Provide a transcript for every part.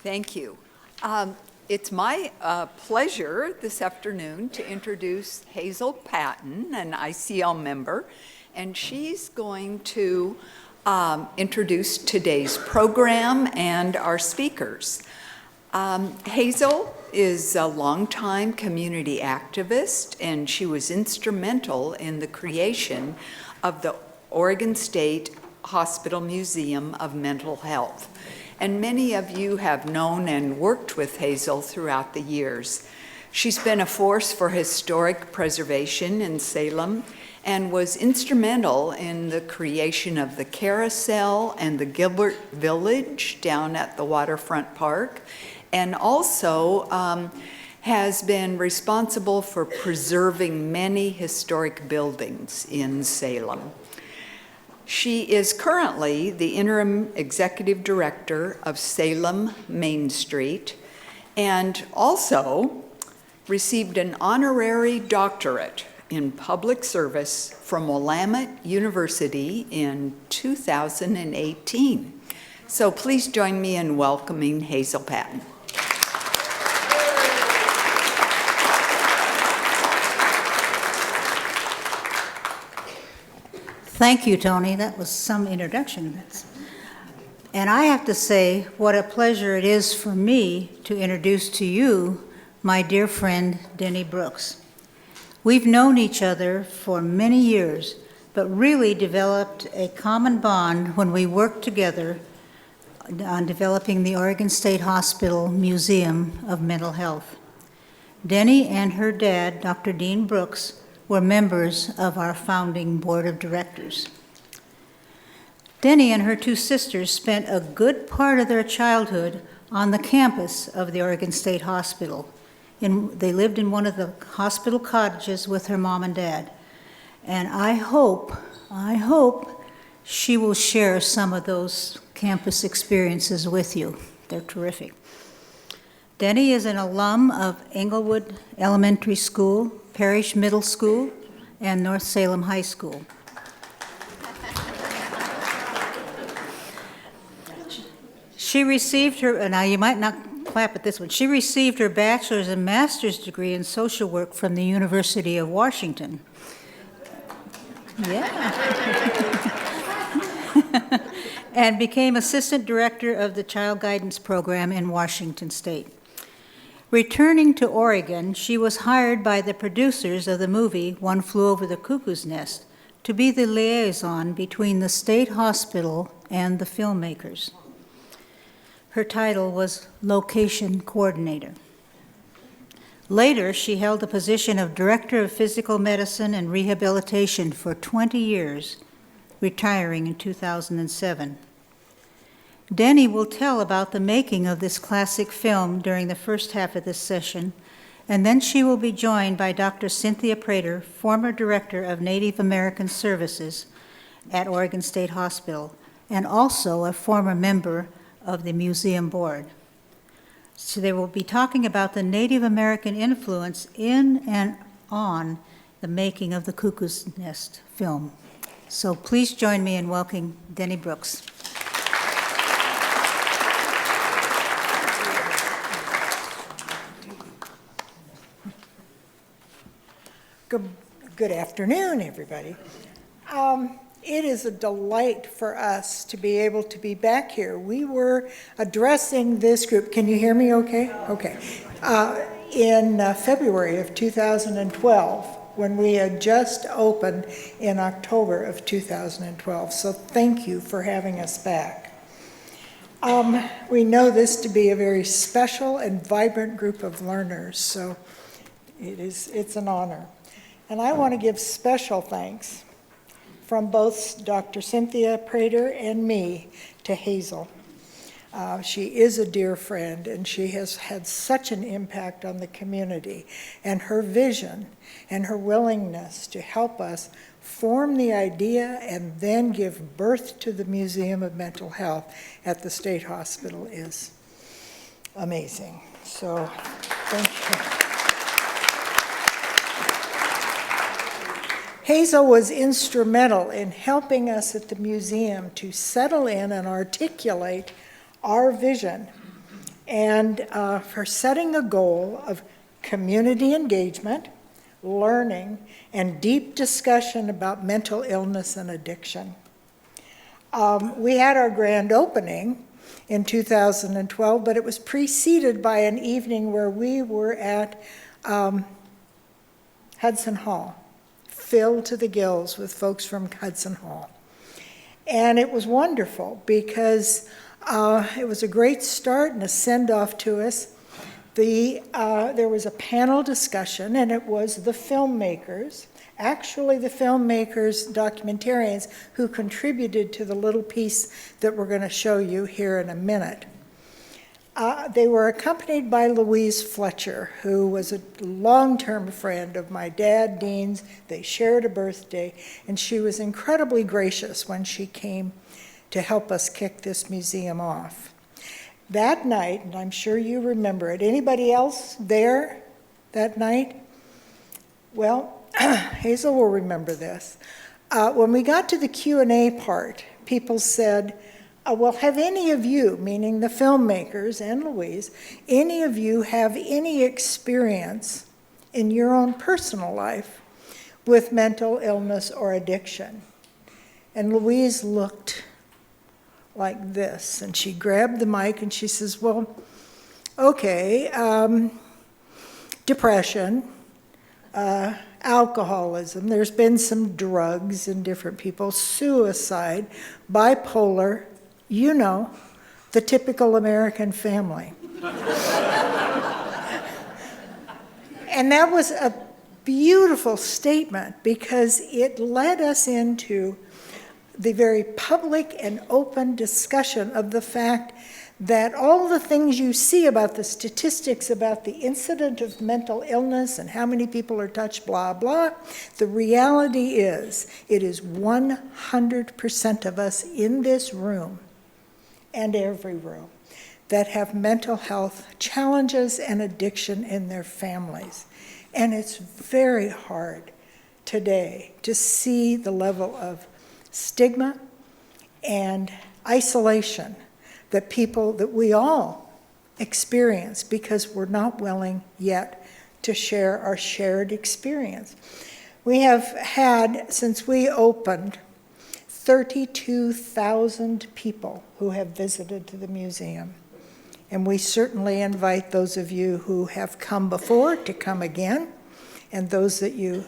Thank you. It's my pleasure this afternoon to introduce Hazel Patten, an ICL member, and she's going to introduce today's program and our speakers. Hazel is a longtime community activist, and she was instrumental in the creation of the Oregon State Hospital Museum of Mental Health. And many of you have known and worked with Hazel throughout the years. She's been a force for historic preservation in Salem and was instrumental in the creation of the Carousel and the Gilbert Village down at the Waterfront Park, and also has been responsible for preserving many historic buildings in Salem. She is currently the interim executive director of Salem Main Street and also received an honorary doctorate in public service from Willamette University in 2018. So please join me in welcoming Hazel Patten. Thank you, Tony. That was some introduction. And I have to say, what a pleasure it is for me to introduce to you my dear friend, Denny Brooks. We've known each other for many years, but really developed a common bond when we worked together on developing the Oregon State Hospital Museum of Mental Health. Denny and her dad, Dr. Dean Brooks, were members of our founding board of directors. Denny and her two sisters spent a good part of their childhood on the campus of the Oregon State Hospital. They lived in one of the hospital cottages with her mom and dad. And I hope she will share some of those campus experiences with you. They're terrific. Denny is an alum of Englewood Elementary School, Parish Middle School, and North Salem High School. She received her, now you might not clap at this one, she received her bachelor's and master's degree in social work from the University of Washington. Yeah. And became assistant director of the Child Guidance Program in Washington State. Returning to Oregon, she was hired by the producers of the movie One Flew Over the Cuckoo's Nest to be the liaison between the state hospital and the filmmakers. Her title was Location Coordinator. Later, she held the position of Director of Physical Medicine and Rehabilitation for 20 years, retiring in 2007. Denny will tell about the making of this classic film during the first half of this session, and then she will be joined by Dr. Cynthia Prater, former Director of Native American Services at Oregon State Hospital, and also a former member of the museum board. So they will be talking about the Native American influence in and on the making of the Cuckoo's Nest film. So please join me in welcoming Denny Brooks. Good afternoon, everybody. It is a delight for us to be able to be back here. We were addressing this group. Can you hear me okay? Okay. In February of 2012, when we had just opened in October of 2012. So thank you for having us back. We know this to be a very special and vibrant group of learners, so it's an honor. And I want to give special thanks from both Dr. Cynthia Prater and me to Hazel. She is a dear friend, and she has had such an impact on the community, and her vision and her willingness to help us form the idea and then give birth to the Museum of Mental Health at the State Hospital is amazing. So, thank you. Hazel was instrumental in helping us at the museum to settle in and articulate our vision and for setting a goal of community engagement, learning, and deep discussion about mental illness and addiction. We had our grand opening in 2012, but it was preceded by an evening where we were at Hudson Hall, filled to the gills with folks from Hudson Hall. And it was wonderful because it was a great start and a send-off to us. There was a panel discussion, and it was the filmmakers, documentarians, who contributed to the little piece that we're going to show you here in a minute. They were accompanied by Louise Fletcher, who was a long-term friend of my dad, Dean's. They shared a birthday, and she was incredibly gracious when she came to help us kick this museum off. That night, and I'm sure you remember it, anybody else there that night? Well, Hazel will remember this. When we got to the Q&A part, people said, well, have any of you, meaning the filmmakers and Louise, any of you have any experience in your own personal life with mental illness or addiction? And Louise looked like this, and she grabbed the mic and she says, well, okay, depression, alcoholism, there's been some drugs in different people, suicide, bipolar, you know, the typical American family. And that was a beautiful statement because it led us into the very public and open discussion of the fact that all the things you see about the statistics about the incident of mental illness and how many people are touched, blah, blah, the reality is it is 100% of us in this room and every room that have mental health challenges and addiction in their families. And it's very hard today to see the level of stigma and isolation that we all experience because we're not willing yet to share our shared experience. We have had, since we opened, 32,000 people who have visited to the museum. And we certainly invite those of you who have come before to come again, and those of you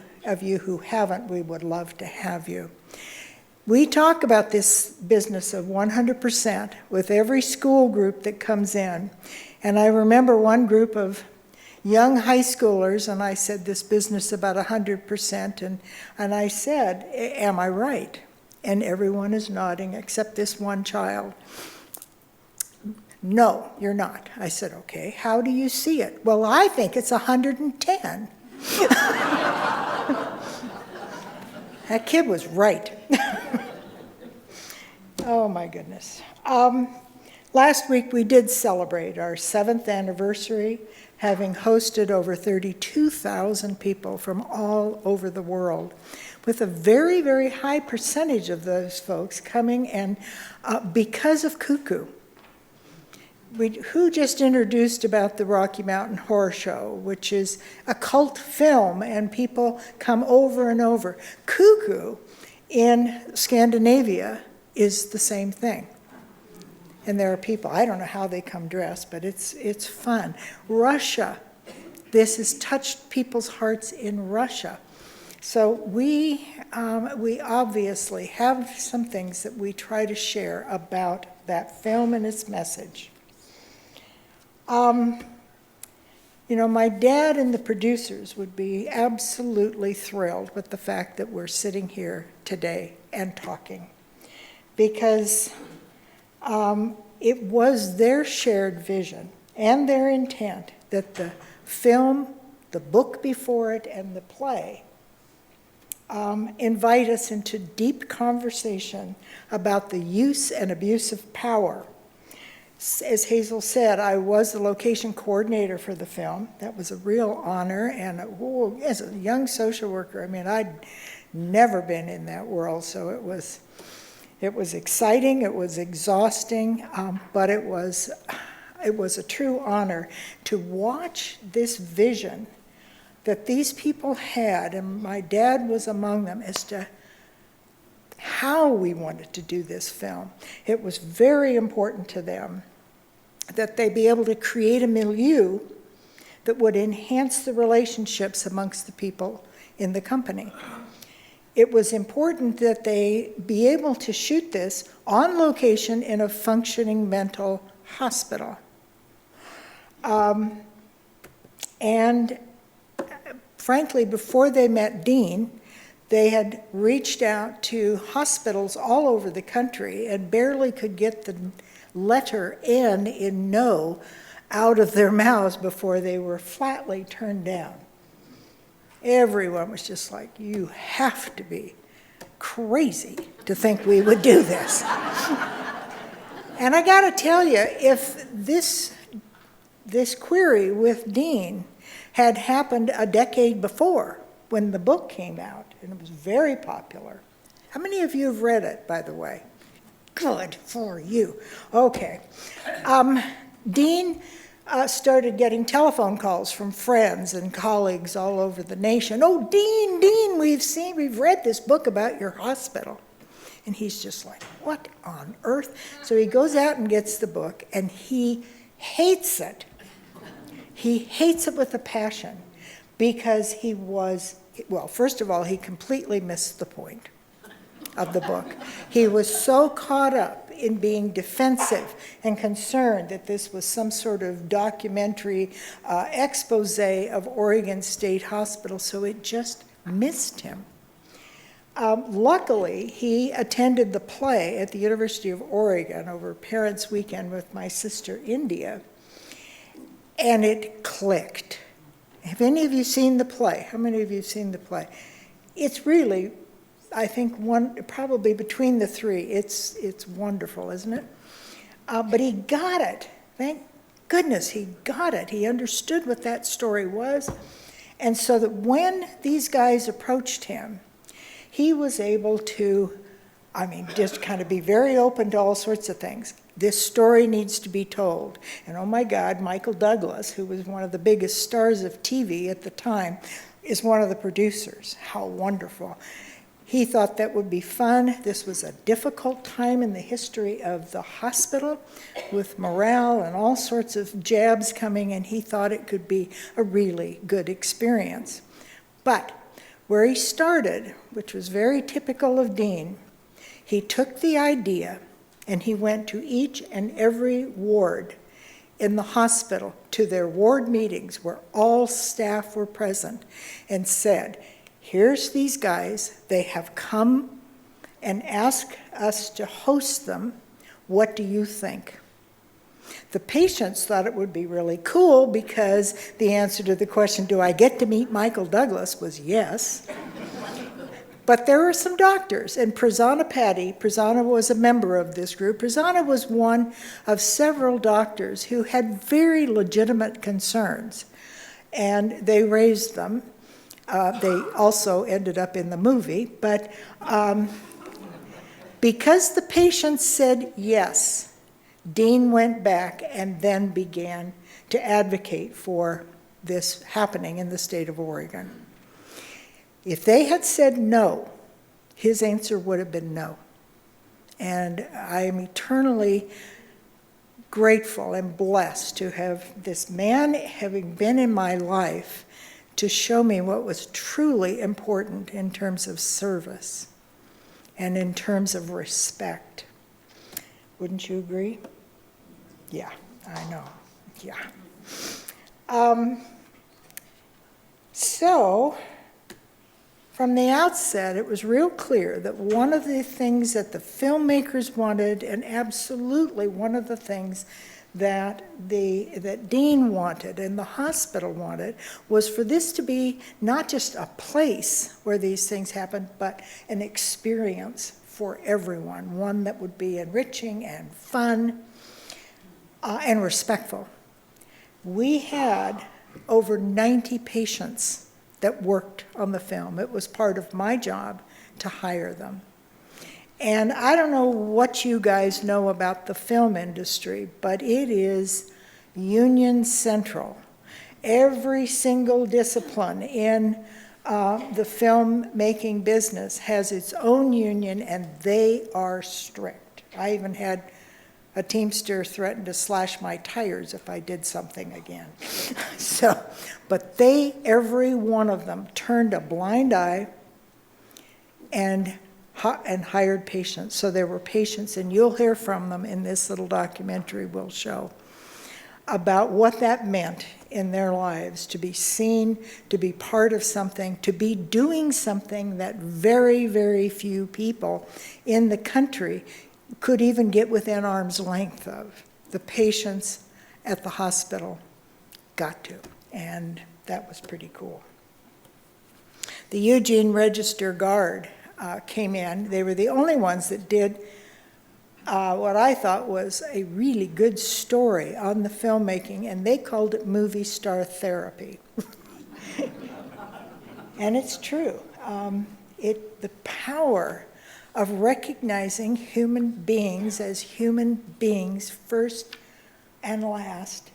who haven't, we would love to have you. We talk about this business of 100% with every school group that comes in. And I remember one group of young high schoolers, and I said this business about 100%, and I said, am I right? And everyone is nodding except this one child. No, you're not. I said, okay, how do you see it? Well, I think it's 110. That kid was right. Oh my goodness. Last week we did celebrate our 7th anniversary, having hosted over 32,000 people from all over the world, with a very, very high percentage of those folks coming and because of Cuckoo. Who just introduced about the Rocky Mountain Horror Show, which is a cult film, and people come over and over. Cuckoo in Scandinavia is the same thing. And there are people, I don't know how they come dressed, but it's fun. Russia, this has touched people's hearts in Russia. So we obviously have some things that we try to share about that film and its message. You know, my dad and the producers would be absolutely thrilled with the fact that we're sitting here today and talking, because it was their shared vision and their intent that the film, the book before it, and the play invite us into deep conversation about the use and abuse of power. As Hazel said, I was the location coordinator for the film. That was a real honor, and as a young social worker, I mean, I'd never been in that world, so it was exciting, it was exhausting, but it was It was a true honor to watch this vision that these people had, and my dad was among them, as to how we wanted to do this film. It was very important to them that they be able to create a milieu that would enhance the relationships amongst the people in the company. It was important that they be able to shoot this on location in a functioning mental hospital. And frankly, before they met Dean, they had reached out to hospitals all over the country and barely could get the letter N in no out of their mouths before they were flatly turned down. Everyone was just like, you have to be crazy to think we would do this. And I gotta tell you, if this query with Dean had happened a decade before, when the book came out, and it was very popular. How many of you have read it, by the way? Good for you. Okay. Dean started getting telephone calls from friends and colleagues all over the nation. Oh, Dean, we've read this book about your hospital. And he's just like, what on earth? So he goes out and gets the book, and he hates it. He hates it with a passion, because he was, well, first of all, he completely missed the point of the book. He was so caught up in being defensive and concerned that this was some sort of documentary expose of Oregon State Hospital, so it just missed him. Luckily, he attended the play at the University of Oregon over Parents' Weekend with my sister India, and it clicked. Have any of you seen the play? How many of you have seen the play? It's really, I think, probably between the three. It's wonderful, isn't it? But he got it. Thank goodness he got it. He understood what that story was. And so that when these guys approached him, he was able to, just kind of be very open to all sorts of things. This story needs to be told. And oh my God, Michael Douglas, who was one of the biggest stars of TV at the time, is one of the producers. How wonderful. He thought that would be fun. This was a difficult time in the history of the hospital with morale and all sorts of jabs coming, and he thought it could be a really good experience. But where he started, which was very typical of Dean, he took the idea and he went to each and every ward in the hospital, to their ward meetings where all staff were present, and said, here's these guys, they have come and asked us to host them. What do you think? The patients thought it would be really cool because the answer to the question, do I get to meet Michael Douglas, was yes. But there were some doctors, and Prasanna was a member of this group. Prasanna was one of several doctors who had very legitimate concerns, and they raised them. They also ended up in the movie, but because the patients said yes, Dean went back and then began to advocate for this happening in the state of Oregon. If they had said no, his answer would have been no. And I am eternally grateful and blessed to have this man having been in my life to show me what was truly important in terms of service and in terms of respect. Wouldn't you agree? Yeah, I know. Yeah. So, from the outset, it was real clear that one of the things that the filmmakers wanted, and absolutely one of the things that Dean wanted and the hospital wanted, was for this to be not just a place where these things happened, but an experience for everyone, one that would be enriching and fun and respectful. We had over 90 patients that worked on the film. It was part of my job to hire them. And I don't know what you guys know about the film industry, but it is Union Central. Every single discipline in the filmmaking business has its own union, and they are strict. I even had a Teamster threaten to slash my tires if I did something again. But every one of them turned a blind eye and hired patients. So there were patients, and you'll hear from them in this little documentary we'll show, about what that meant in their lives, to be seen, to be part of something, to be doing something that very, very few people in the country could even get within arm's length of. The patients at the hospital got to, and that was pretty cool. The Eugene Register Guard came in. They were the only ones that did what I thought was a really good story on the filmmaking, and they called it movie star therapy. And it's true. The power of recognizing human beings as human beings first and last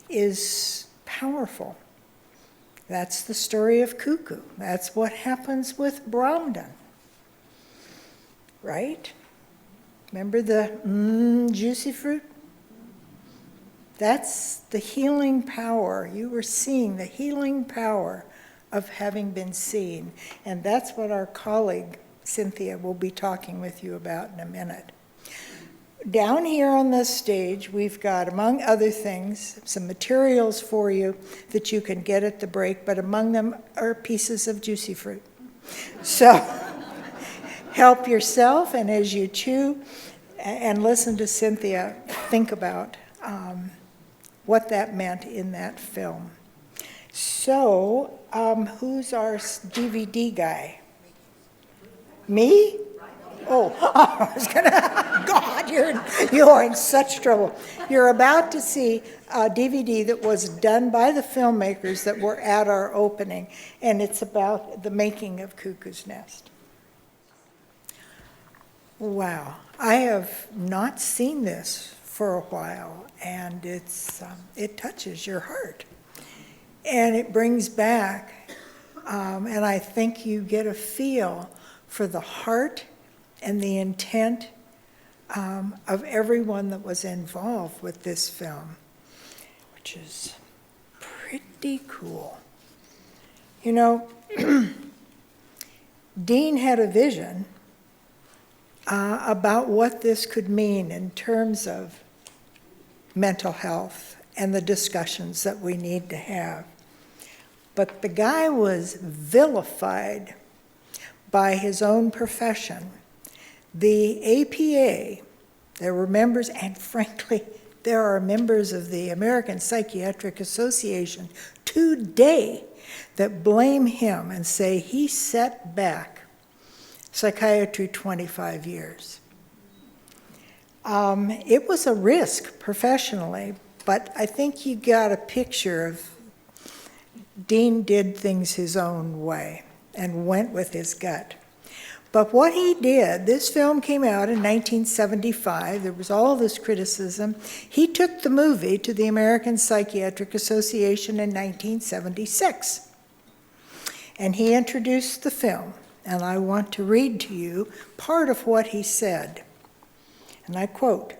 is powerful. That's the story of Cuckoo. That's what happens with Browden, right? Remember the juicy fruit? That's the healing power. You were seeing the healing power of having been seen. And that's what our colleague, Cynthia, will be talking with you about in a minute. Down here on this stage, we've got, among other things, some materials for you that you can get at the break, but among them are pieces of juicy fruit. So help yourself, and as you chew and listen to Cynthia, think about what that meant in that film. So, who's our DVD guy? Me? Oh, I was gonna, God, you are in such trouble. You're about to see a DVD that was done by the filmmakers that were at our opening, and it's about the making of Cuckoo's Nest. Wow, I have not seen this for a while, and it touches your heart. And it brings back, and I think you get a feel for the heart and the intent of everyone that was involved with this film, which is pretty cool. You know, Dean had a vision about what this could mean in terms of mental health and the discussions that we need to have. But the guy was vilified by his own profession. The APA, there were members, and frankly, there are members of the American Psychiatric Association today that blame him and say he set back psychiatry 25 years. It was a risk professionally, but I think you got a picture of Dean did things his own way and went with his gut. But what he did, this film came out in 1975. There was all this criticism. He took the movie to the American Psychiatric Association in 1976. And he introduced the film. And I want to read to you part of what he said. And I quote,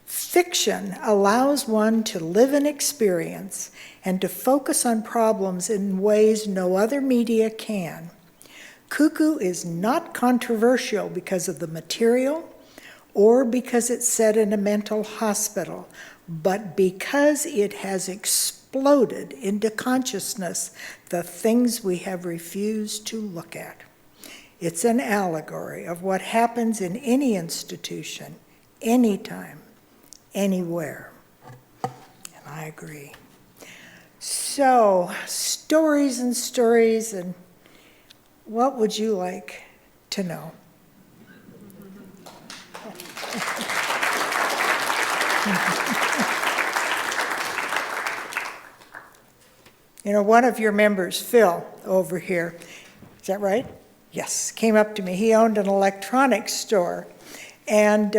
"Fiction allows one to live an experience and to focus on problems in ways no other media can. Cuckoo is not controversial because of the material or because it's set in a mental hospital, but because it has exploded into consciousness the things we have refused to look at. It's an allegory of what happens in any institution, anytime, anywhere." And I agree. So, stories and stories, and what would you like to know? You know, one of your members, Phil, over here, is that right? Yes, came up to me. He owned an electronics store, and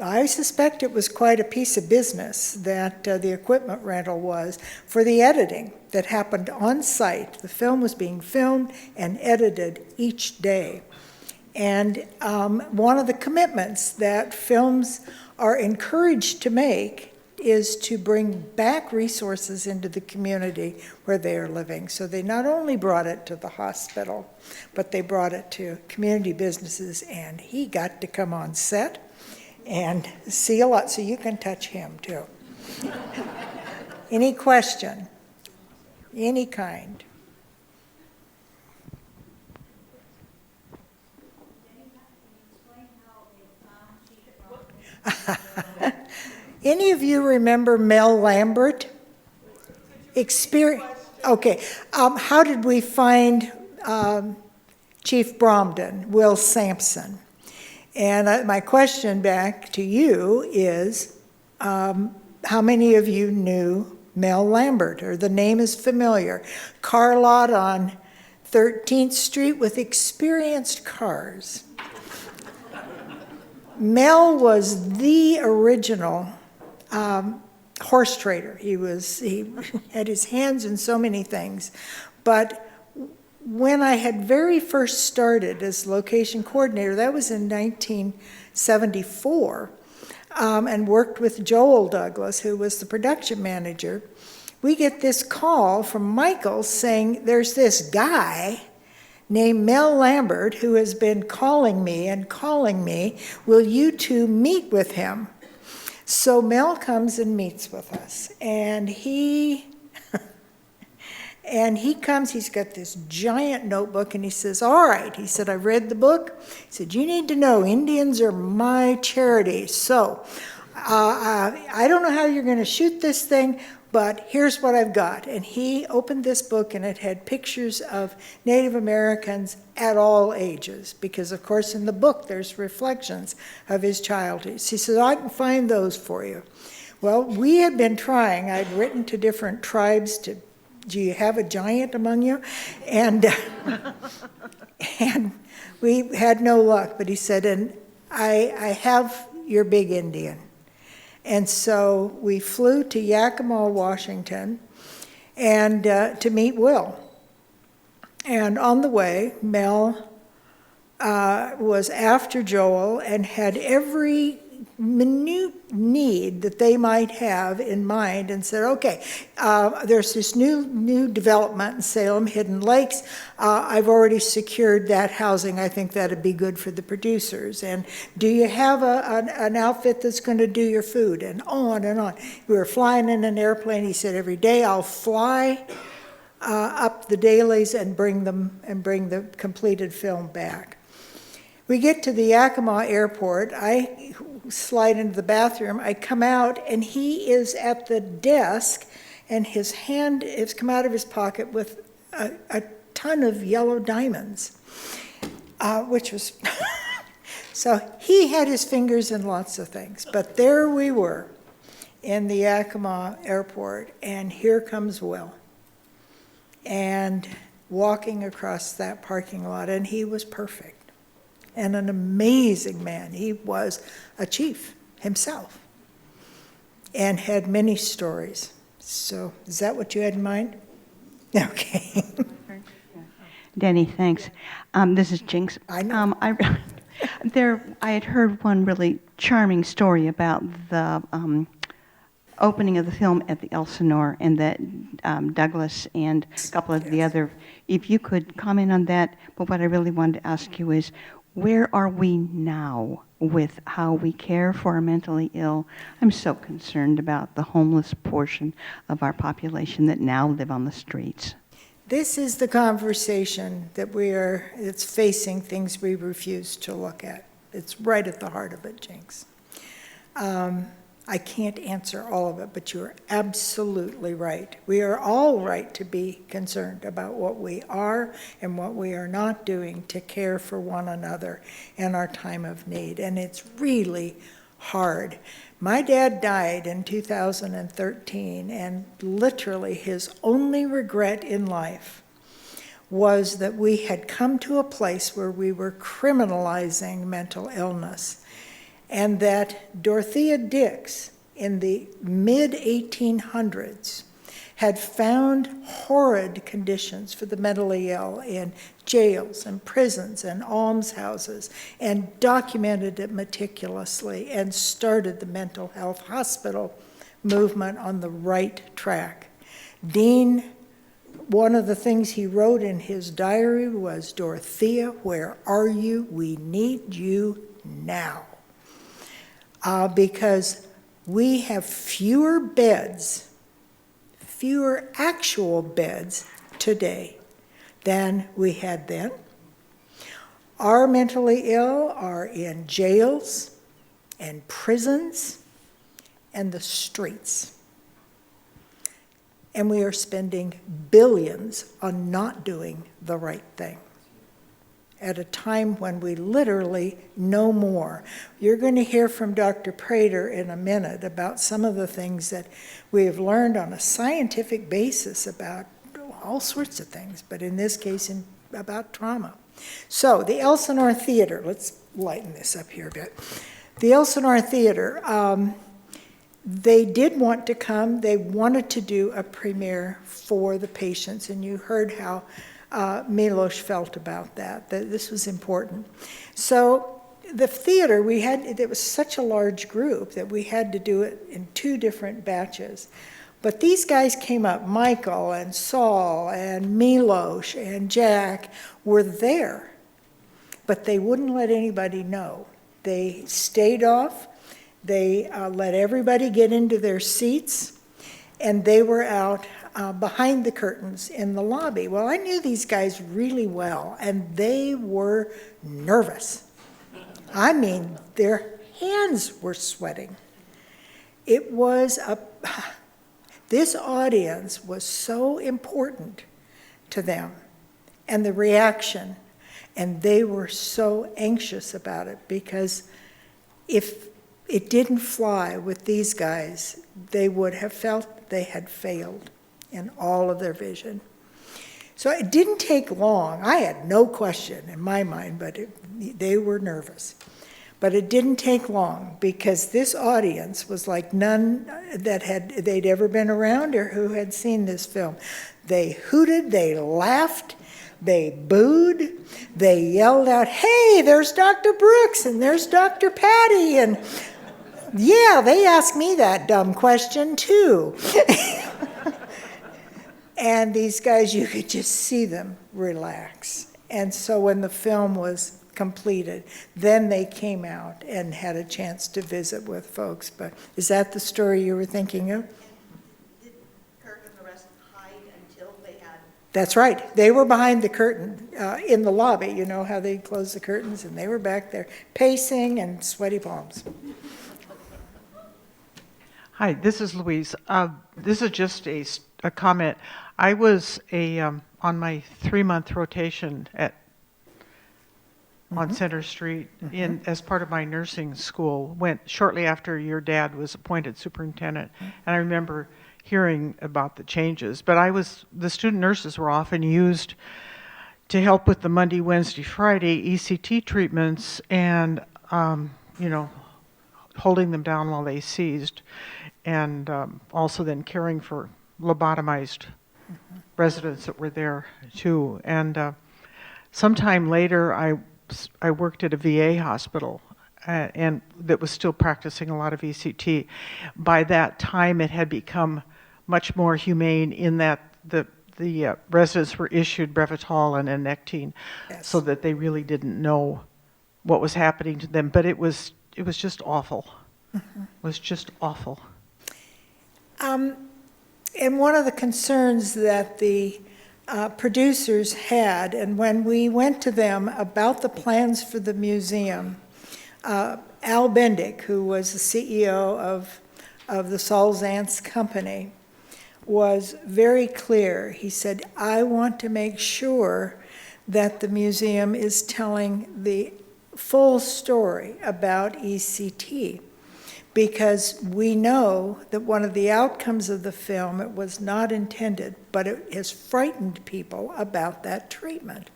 I suspect it was quite a piece of business that the equipment rental was for the editing that happened on site. The film was being filmed and edited each day. And one of the commitments that films are encouraged to make is to bring back resources into the community where they are living. So they not only brought it to the hospital, but they brought it to community businesses, and he got to come on set and see a lot, so you can touch him too. Any question? Any kind? Any of you remember Mel Lambert? Okay. How did we find Chief Bromden, Will Sampson? And my question back to you is, how many of you knew Mel Lambert, or the name is familiar? Car lot on 13th Street with experienced cars. Mel was the original horse trader. He had his hands in so many things. But when I had very first started as location coordinator, that was in 1974, and worked with Joel Douglas, who was the production manager, we get this call from Michael saying, there's this guy named Mel Lambert who has been calling me and calling me. Will you two meet with him? So Mel comes and meets with us, and he comes, he's got this giant notebook, and he says, all right, he said, I read the book. He said, you need to know Indians are my charity. So I don't know how you're going to shoot this thing, but here's what I've got. And he opened this book, and it had pictures of Native Americans at all ages, because of course in the book there's reflections of his childhood. He said, I can find those for you. Well, we had been trying. I'd written to different tribes to, do you have a giant among you? And we had no luck, but he said, and I have your big Indian. And so we flew to Yakima, Washington, and to meet Will. And on the way, Mel was after Joel and had every minute need that they might have in mind, and said, okay, there's this new development in Salem, Hidden Lakes. I've already secured that housing. I think that'd be good for the producers. And do you have an outfit that's going to do your food? And on and on. We were flying in an airplane. He said, every day I'll fly up the dailies and bring the completed film back. We get to the Yakima airport. I slide into the bathroom. I come out, and he is at the desk, and his hand has come out of his pocket with a ton of yellow diamonds, which was... So he had his fingers in lots of things. But there we were in the Yakima airport, and here comes Will. And walking across that parking lot, and he was perfect. And an amazing man. He was a chief himself and had many stories. So is that what you had in mind? Okay. Denny, thanks. This is Jinx. I know. I had heard one really charming story about the opening of the film at the Elsinore, and that Douglas and a couple of the other, if you could comment on that. But what I really wanted to ask you is, where are we now with how we care for our mentally ill? I'm so concerned about the homeless portion of our population that now live on the streets. This is the conversation that it's facing things we refuse to look at. It's right at the heart of it, Jinx. I can't answer all of it, but you're absolutely right. We are all right to be concerned about what we are and what we are not doing to care for one another in our time of need. And it's really hard. My dad died in 2013, and literally his only regret in life was that we had come to a place where we were criminalizing mental illness. and that Dorothea Dix in the mid-1800s had found horrid conditions for the mentally ill in jails and prisons and almshouses and documented it meticulously and started the mental health hospital movement on the right track. Dean, one of the things he wrote in his diary was, "Dorothea, where are you? We need you now." Because we have fewer beds, fewer actual beds today than we had then. Our mentally ill are in jails and prisons and the streets. And we are spending billions on not doing the right thing at a time when we literally know more. You're going to hear from Dr. Prater in a minute about some of the things that we have learned on a scientific basis about all sorts of things, but in this case, about trauma. So the Elsinore Theater, let's lighten this up here a bit. The Elsinore Theater, they did want to come. They wanted to do a premiere for the patients, and you heard how Milos felt about that this was important. So the theater, it was such a large group that we had to do it in 2 different batches. But these guys came up, Michael and Saul and Milos and Jack were there, but they wouldn't let anybody know. They stayed off. They let everybody get into their seats, and they were out behind the curtains in the lobby. Well, I knew these guys really well, and they were nervous. I mean, their hands were sweating. It was this audience was so important to them, and the reaction, and they were so anxious about it, because if it didn't fly with these guys, they would have felt they had failed in all of their vision. So it didn't take long. I had no question in my mind, but they were nervous. But it didn't take long, because this audience was like none that they'd ever been around or who had seen this film. They hooted, they laughed, they booed, they yelled out, "Hey, there's Dr. Brooks and there's Dr. Patty," and yeah, they asked me that dumb question too. And these guys, you could just see them relax. And so when the film was completed, then they came out and had a chance to visit with folks. But is that the story you were thinking of? Did Kirk and the rest hide until they had... That's right. They were behind the curtain in the lobby. You know how they close the curtains? And they were back there pacing and sweaty palms. Hi, this is Louise. This is just a comment. I was on my 3-month rotation on Center Street as part of my nursing school. Went shortly after your dad was appointed superintendent, and I remember hearing about the changes. But the student nurses were often used to help with the Monday, Wednesday, Friday ECT treatments, and holding them down while they seized, and also then caring for lobotomized residents that were there too. And sometime later, I worked at a VA hospital, and that was still practicing a lot of ECT. By that time, it had become much more humane in that the residents were issued Brevitol and Nectine, Yes. so that they really didn't know what was happening to them. But it was just awful. It was just awful. And one of the concerns that the producers had, and when we went to them about the plans for the museum, Al Bendick, who was the CEO of the Saul Zaentz Company, was very clear. He said, "I want to make sure that the museum is telling the full story about ECT, because we know that one of the outcomes of the film, it was not intended, but it has frightened people about that treatment."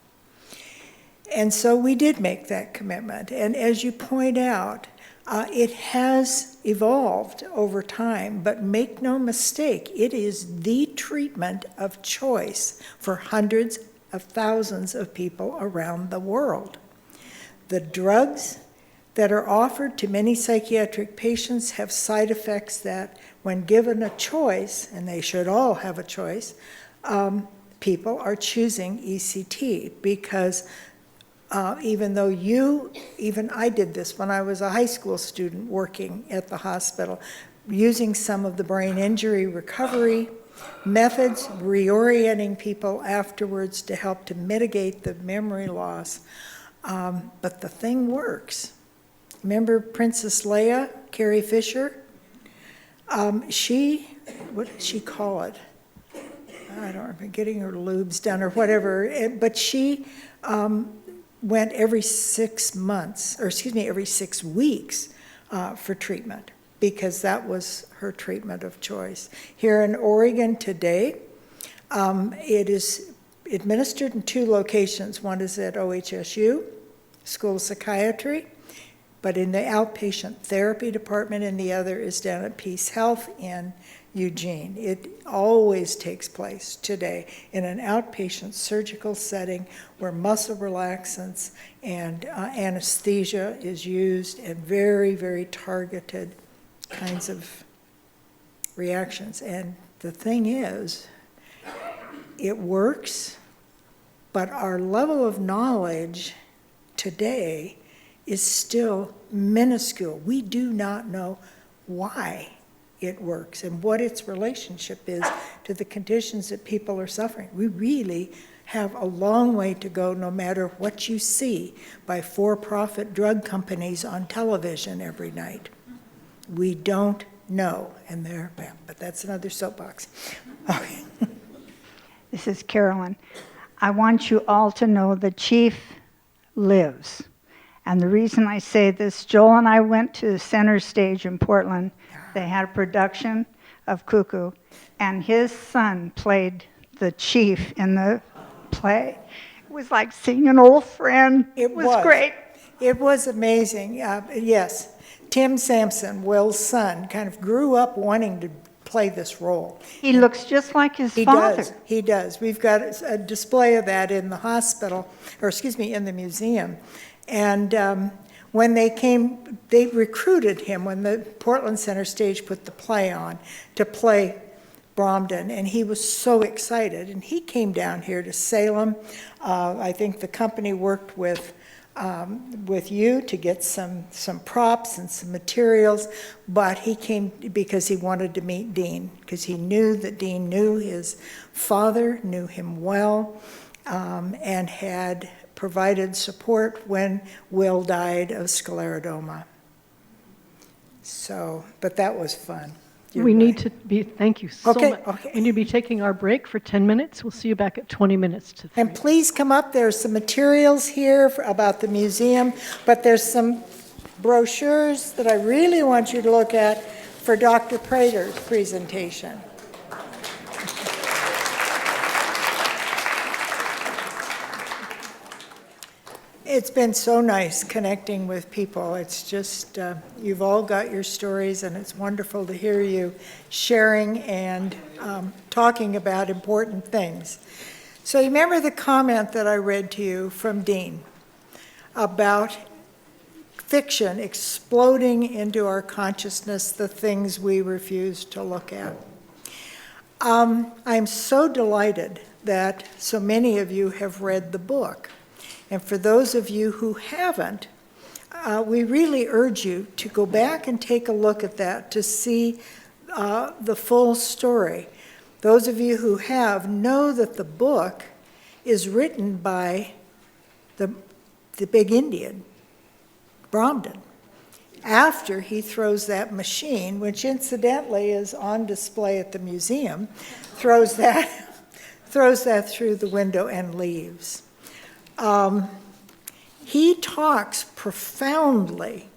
And so we did make that commitment. And as you point out, It has evolved over time, but make no mistake, it is the treatment of choice for hundreds of thousands of people around the world. The drugs that are offered to many psychiatric patients have side effects that, when given a choice, and they should all have a choice, people are choosing ECT because even I did this when I was a high school student working at the hospital, using some of the brain injury recovery methods, reorienting people afterwards to help to mitigate the memory loss. But the thing works. Remember Princess Leia, Carrie Fisher? What did she call it? I don't remember, getting her lubes done or whatever, but she went every 6 months, or excuse me, every 6 weeks for treatment, because that was her treatment of choice. Here in Oregon today, it is administered in 2 locations. One is at OHSU, School of Psychiatry, but in the outpatient therapy department, and the other is down at Peace Health in Eugene. It always takes place today in an outpatient surgical setting where muscle relaxants and anesthesia is used, and very, very targeted kinds of reactions. And the thing is, it works, but our level of knowledge today is still minuscule. We do not know why it works and what its relationship is to the conditions that people are suffering. We really have a long way to go, no matter what you see by for-profit drug companies on television every night. We don't know, but that's another soapbox. Okay. This is Carolyn. I want you all to know the chief lives. And the reason I say this, Joel and I went to the Center Stage in Portland. They had a production of Cuckoo, and his son played the chief in the play. It was like seeing an old friend. It was great. It was amazing. Yes, Tim Sampson, Will's son, kind of grew up wanting to play this role. He looks just like his father. He does. We've got a display of that in the hospital, or excuse me, in the museum. And when they came, they recruited him when the Portland Center Stage put the play on to play Bromden, and he was so excited. And he came down here to Salem. I think the company worked with you to get some props and some materials, but he came because he wanted to meet Dean, because he knew that Dean knew his father, knew him well, and had provided support when Will died of scleroderma. So, but that was fun. We need to be, thank you so much. Okay. We need to be taking our break for 10 minutes. We'll see you back at 20 minutes to 3. And please come up. There's some materials here about the museum, but there's some brochures that I really want you to look at for Dr. Prater's presentation. It's been so nice connecting with people. It's just, you've all got your stories, and it's wonderful to hear you sharing and talking about important things. So you remember the comment that I read to you from Dean about fiction exploding into our consciousness, the things we refuse to look at. I'm so delighted that so many of you have read the book. And for those of you who haven't, we really urge you to go back and take a look at that to see the full story. Those of you who have know that the book is written by the big Indian, Bromden, after he throws that machine, which incidentally is on display at the museum, throws that through the window and leaves. He talks profoundly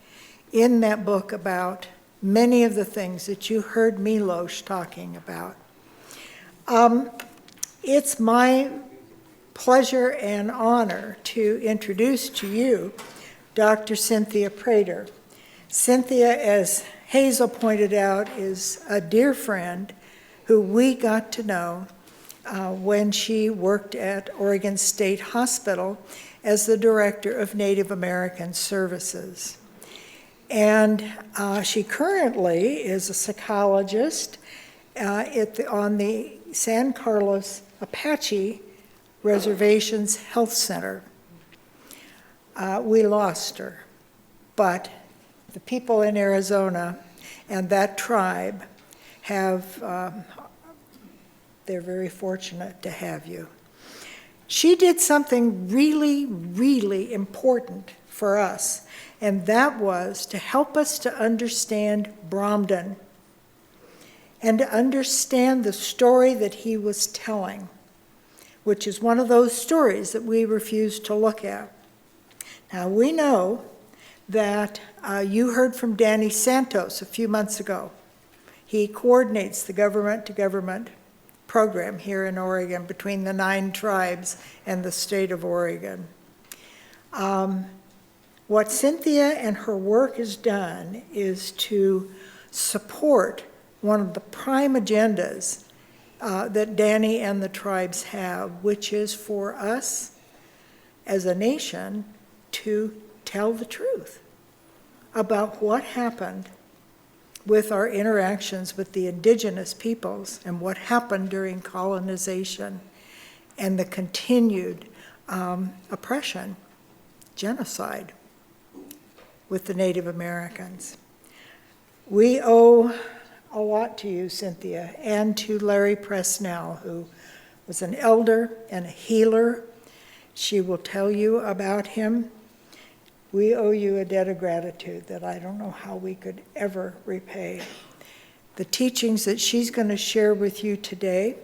in that book about many of the things that you heard Milos talking about. It's my pleasure and honor to introduce to you Dr. Cynthia Prater. Cynthia, as Hazel pointed out, is a dear friend who we got to know when she worked at Oregon State Hospital as the Director of Native American Services. And she currently is a psychologist on the San Carlos Apache Reservation's Health Center. We lost her, but the people in Arizona and that tribe they're very fortunate to have you. She did something really, really important for us, and that was to help us to understand Bromden and to understand the story that he was telling, which is one of those stories that we refuse to look at. Now, we know that you heard from Danny Santos a few months ago. He coordinates the government-to-government program here in Oregon between the 9 tribes and the state of Oregon. What Cynthia and her work has done is to support one of the prime agendas that Danny and the tribes have, which is for us as a nation to tell the truth about what happened with our interactions with the indigenous peoples and what happened during colonization and the continued oppression, genocide with the Native Americans. We owe a lot to you, Cynthia, and to Larry Presnell, who was an elder and a healer. She will tell you about him. We owe you a debt of gratitude that I don't know how we could ever repay. The teachings that she's going to share with you today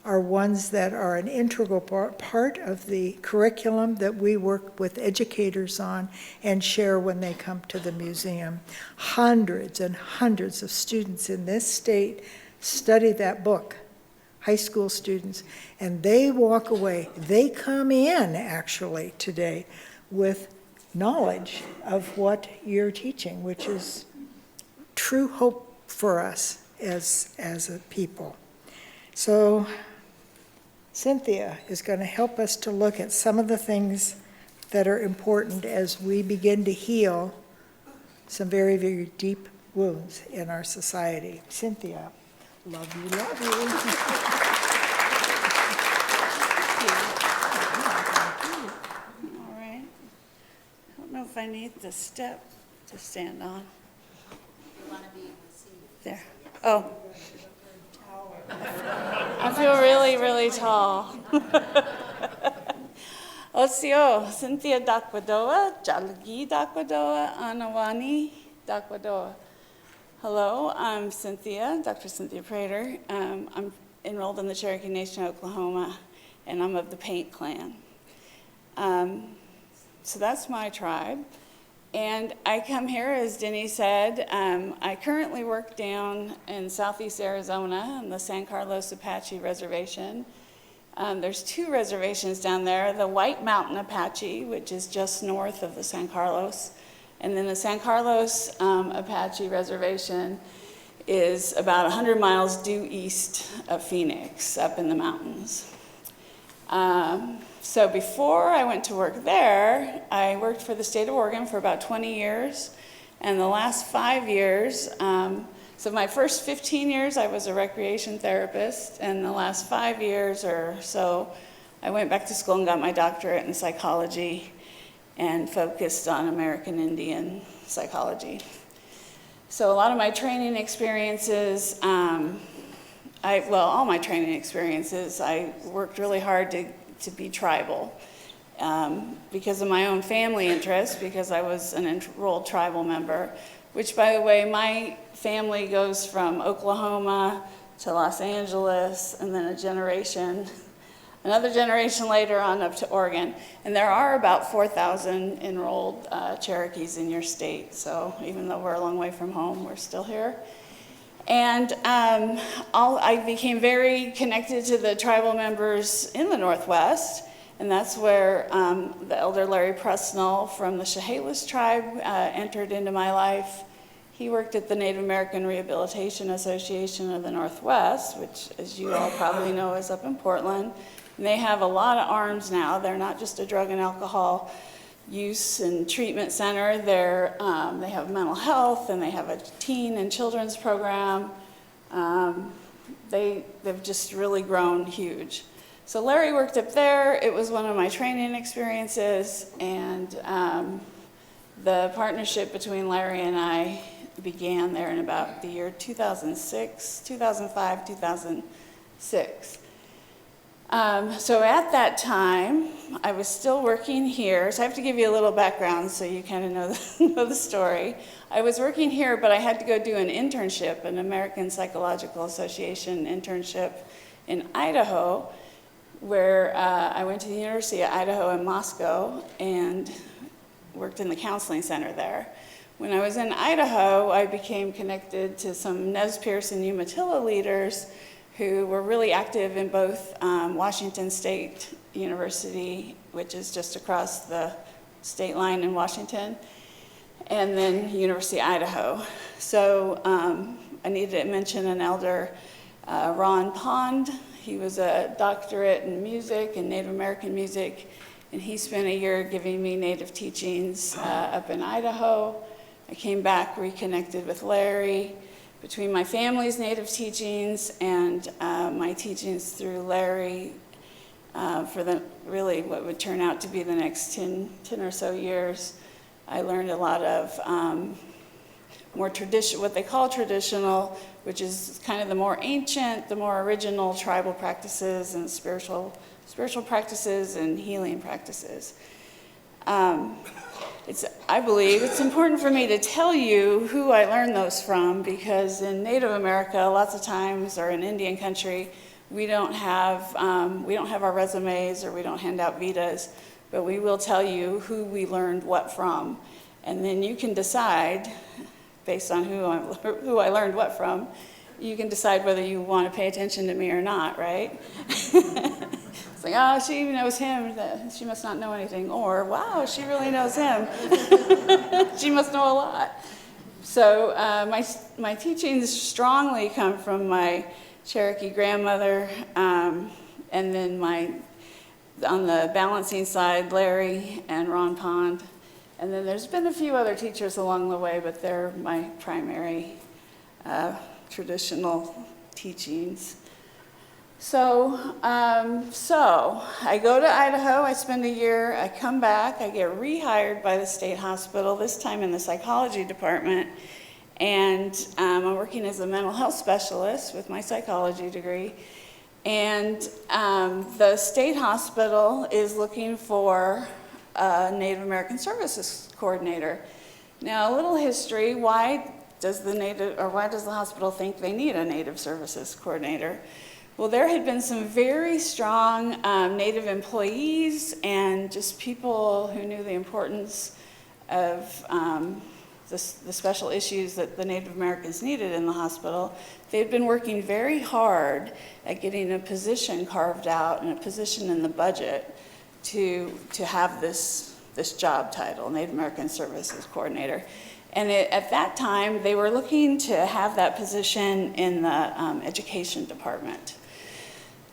are ones that are an integral part of the curriculum that we work with educators on and share when they come to the museum. Hundreds and hundreds of students in this state study that book, high school students, and they walk away. They come in, actually, today with knowledge of what you're teaching, which is true hope for us as a people. So Cynthia is going to help us to look at some of the things that are important as we begin to heal some very, very deep wounds in our society. Cynthia, love you, love you. I don't know if I need the step to stand on. There. Oh. I feel really, really tall. Osio, Cynthia Dakwadoa, Jalagi Dakwadoa, Anawani Dakwadoa. Hello, I'm Cynthia, Dr. Cynthia Prater. I'm enrolled in the Cherokee Nation of Oklahoma, and I'm of the Paint Clan. So that's my tribe. And I come here, as Denny said, I currently work down in southeast Arizona in the San Carlos Apache Reservation. There's 2 reservations down there, the White Mountain Apache, which is just north of the San Carlos, and then the San Carlos Apache Reservation is about 100 miles due east of Phoenix, up in the mountains. So before I went to work there, I worked for the state of Oregon for about 20 years. And the last 5 years, so my first 15 years, I was a recreation therapist. And the last 5 years or so, I went back to school and got my doctorate in psychology and focused on American Indian psychology. So a lot of my training experiences, all my training experiences, I worked really hard to be tribal because of my own family interest, because I was an enrolled tribal member, which, by the way, my family goes from Oklahoma to Los Angeles, and then another generation later on up to Oregon. And there are about 4,000 enrolled Cherokees in your state, so even though we're a long way from home, we're still here. And I became very connected to the tribal members in the Northwest, And that's where the elder Larry Presnell from the Chehalis tribe entered into my life. He worked at the Native American Rehabilitation Association of the Northwest, which, as you all probably know, is up in Portland. And they have a lot of arms now. They're not just a drug and alcohol use and treatment center. They have mental health, and they have a teen and children's program. They've just really grown huge. So Larry worked up there. It was one of my training experiences, and the partnership between Larry and I began there in about the year 2006, 2005, 2006. So at that time, I was still working here. So I have to give you a little background so you kind of know the story. I was working here, but I had to go do an internship, an American Psychological Association internship in Idaho, where I went to the University of Idaho in Moscow and worked in the counseling center there. When I was in Idaho, I became connected to some Nez Perce and Umatilla leaders who were really active in both Washington State University, which is just across the state line in Washington, and then University of Idaho. So I needed to mention an elder, Ron Pond. He was a doctorate in music and Native American music, and he spent a year giving me Native teachings up in Idaho. I came back, reconnected with Larry. Between my family's Native teachings and my teachings through Larry for really what would turn out to be the next 10 or so years, I learned a lot of more what they call traditional, which is kind of the more ancient, the more original tribal practices and spiritual practices and healing practices. I believe it's important for me to tell you who I learned those from, because in Native America, lots of times, or in Indian country, we don't have our resumes, or we don't hand out vitas, but we will tell you who we learned what from, and then you can decide, based on who I learned what from, you can decide whether you want to pay attention to me or not, right? It's like, oh, she knows him, she must not know anything. Or, wow, she really knows him. She must know a lot. So my teachings strongly come from my Cherokee grandmother, and then on the balancing side, Larry and Ron Pond. And then there's been a few other teachers along the way, but they're my primary traditional teachings. So I go to Idaho, I spend a year, I come back, I get rehired by the state hospital, this time in the psychology department, and I'm working as a mental health specialist with my psychology degree, and the state hospital is looking for a Native American Services coordinator. Now, a little history, why does the hospital think they need a Native Services coordinator? Well, there had been some very strong Native employees and just people who knew the importance of the special issues that the Native Americans needed in the hospital. They had been working very hard at getting a position carved out and a position in the budget to have this job title, Native American Services Coordinator. And at that time, they were looking to have that position in the education department.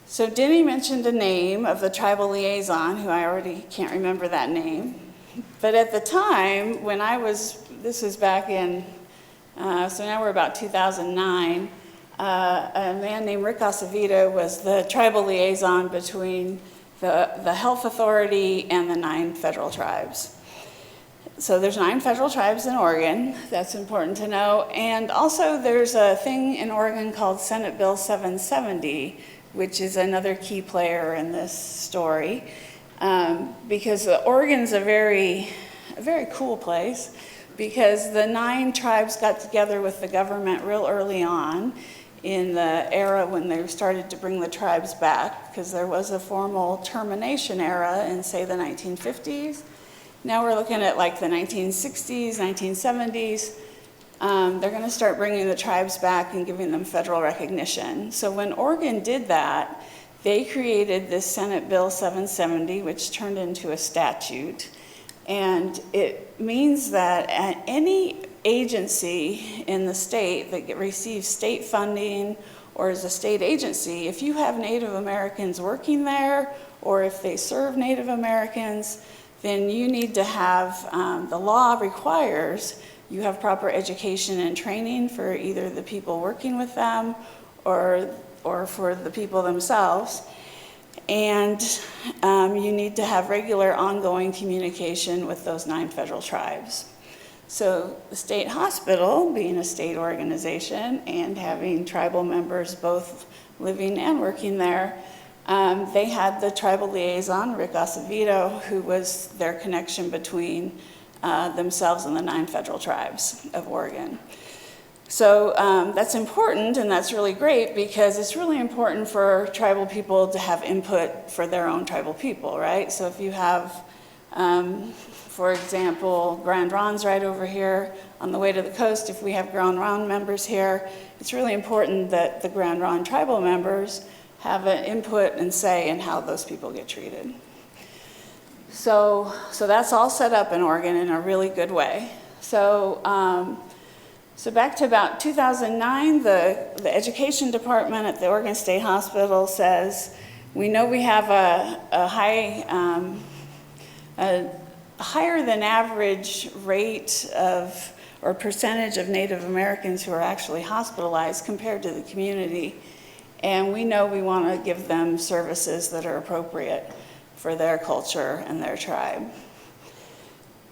So Denny mentioned a name of the tribal liaison, who I already can't remember that name. But at the time, when this was back in, so now we're about 2009, a man named Rick Acevedo was the tribal liaison between the health authority and the 9 federal tribes. So there's 9 federal tribes in Oregon, that's important to know. And also there's a thing in Oregon called Senate Bill 770, which is another key player in this story, because Oregon's a very cool place, because the 9 tribes got together with the government real early on in the era when they started to bring the tribes back, because there was a formal termination era in, say, the 1950s. Now we're looking at like the 1960s, 1970s. They're going to start bringing the tribes back and giving them federal recognition. So when Oregon did that, they created this Senate Bill 770, which turned into a statute. And it means that at any agency in the state that receives state funding or is a state agency, if you have Native Americans working there, or if they serve Native Americans, then you need to have, the law requires you have proper education and training for either the people working with them or for the people themselves. And you need to have regular ongoing communication with those 9 federal tribes. So the state hospital, being a state organization and having tribal members both living and working there, they had the tribal liaison, Rick Acevedo, who was their connection between themselves and the 9 federal tribes of Oregon. So that's important, and that's really great, because it's really important for tribal people to have input for their own tribal people, right? So if you have, for example, Grand Ronds right over here on the way to the coast, if we have Grand Ronde members here, it's really important that the Grand Ronde tribal members have an input and say in how those people get treated. So that's all set up in Oregon in a really good way. So back to about 2009, the education department at the Oregon State Hospital says, we know we have a higher than average rate of, or percentage of Native Americans who are actually hospitalized compared to the community. And we know we want to give them services that are appropriate for their culture and their tribe.